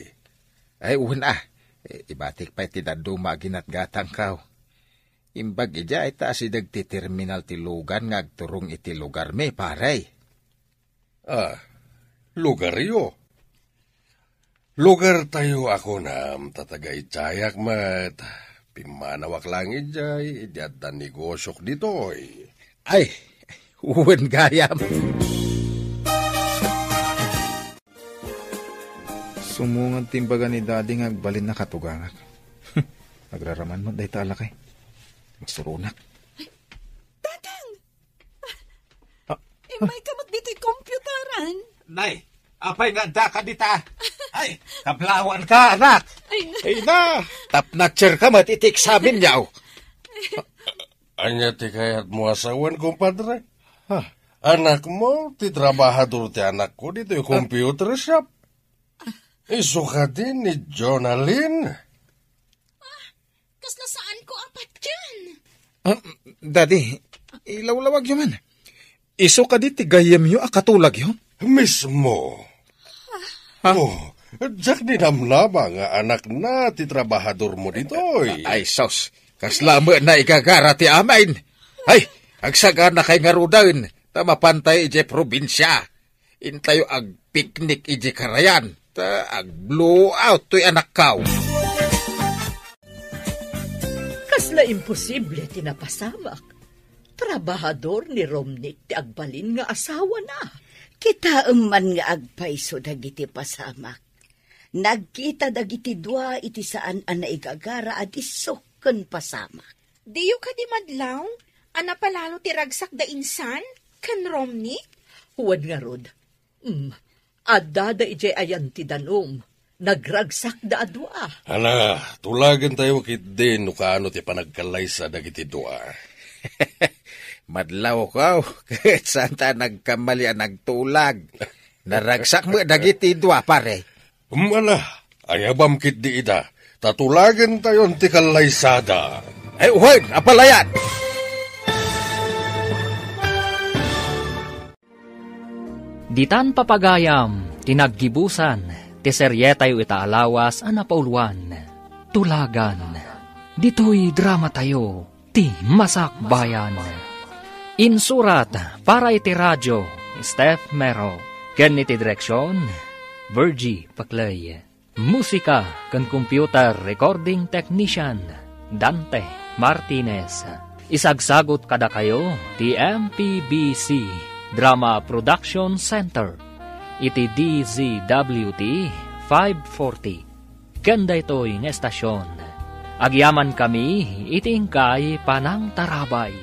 Ay, una. Ibatik pa iti daduma ginatgatang kao. Imbag ijay ta asidag ti terminal ti lugan nga agturong iti lugar me, paray. Lugar yo. Lugar tayo ako na tatagay jayak mat. Pimanawak lang ijay, idiad na negosyok ditoy. Ay, uwan gayam. Sumungan timbaga ni Daddy nga agbalin na katugangak. Nagraraman mo, dahi talakay. Magsurunak. Tatang! May kamot dito'y computeran. Nay, apay nga da ka dita. Ay, kablawan ka, anak. Ay na, top-notcher ka matitik sa amin yaw. Anya ti kayat mo asawan, kumpadre? Anak mo, ti trabahador ti anak ko dito yung computer shop. Iso ka din ni Jonalyn. Kasla saan ko apat dyan? Daddy, ilawlawag yun man. Iso ka di tigayam yun, akatulag yun. Mismo. Oh, Jack dinamnama nga anak na ti trabahador mo ditoy. Ay, sos, kaslama na igagara ti amain. Ay, agsaga na kay ngarudan, tamapantay ije probinsya. Intayo ag picnic ije karayan, ta ag blow out to'y anak kaw. Kasla imposible tinapasamak. Trabahador ni Romnick ti agbalin nga asawa na. Kita man nga agpaiso dagiti pasamak. Nagkita dagiti dua iti saan ang naigagara adiso ken pasamak. Diyo ka di madlaw? Ana palalo ti ragsak da insan? Kan Romnick? Huwad nga rod. Adda da ije ayan ti danom. Nagragsak da adwa. Hala, tulagan tayo kit din no kaano ti panagkalaysa dagiti dua. Madlaw ko, kahit saan ta nagkamali ang nagtulag. Naragsak mo dagiti dua, pare. Ala, ayabam kit di ida. Tatulagan tayo ti kalaysada. Ay, uwan, apalayan! Ditan papagayam, tinaggibusan, ti seryetayo itaalawas ana pauluan. Tulagan, dito'y drama tayo, ti Masakbayan. Insurat para iti radyo, Steph Mero. Ken iti direksyon, Virgie Paklay. Musika kan computer recording technician, Dante Martinez. Isagsagot kada kayo, ti MPBC Drama Production Center. Iti DZWT 540. Ganda ito'y nga estasyon. Agyaman kami, iting kay Panang Tarabay.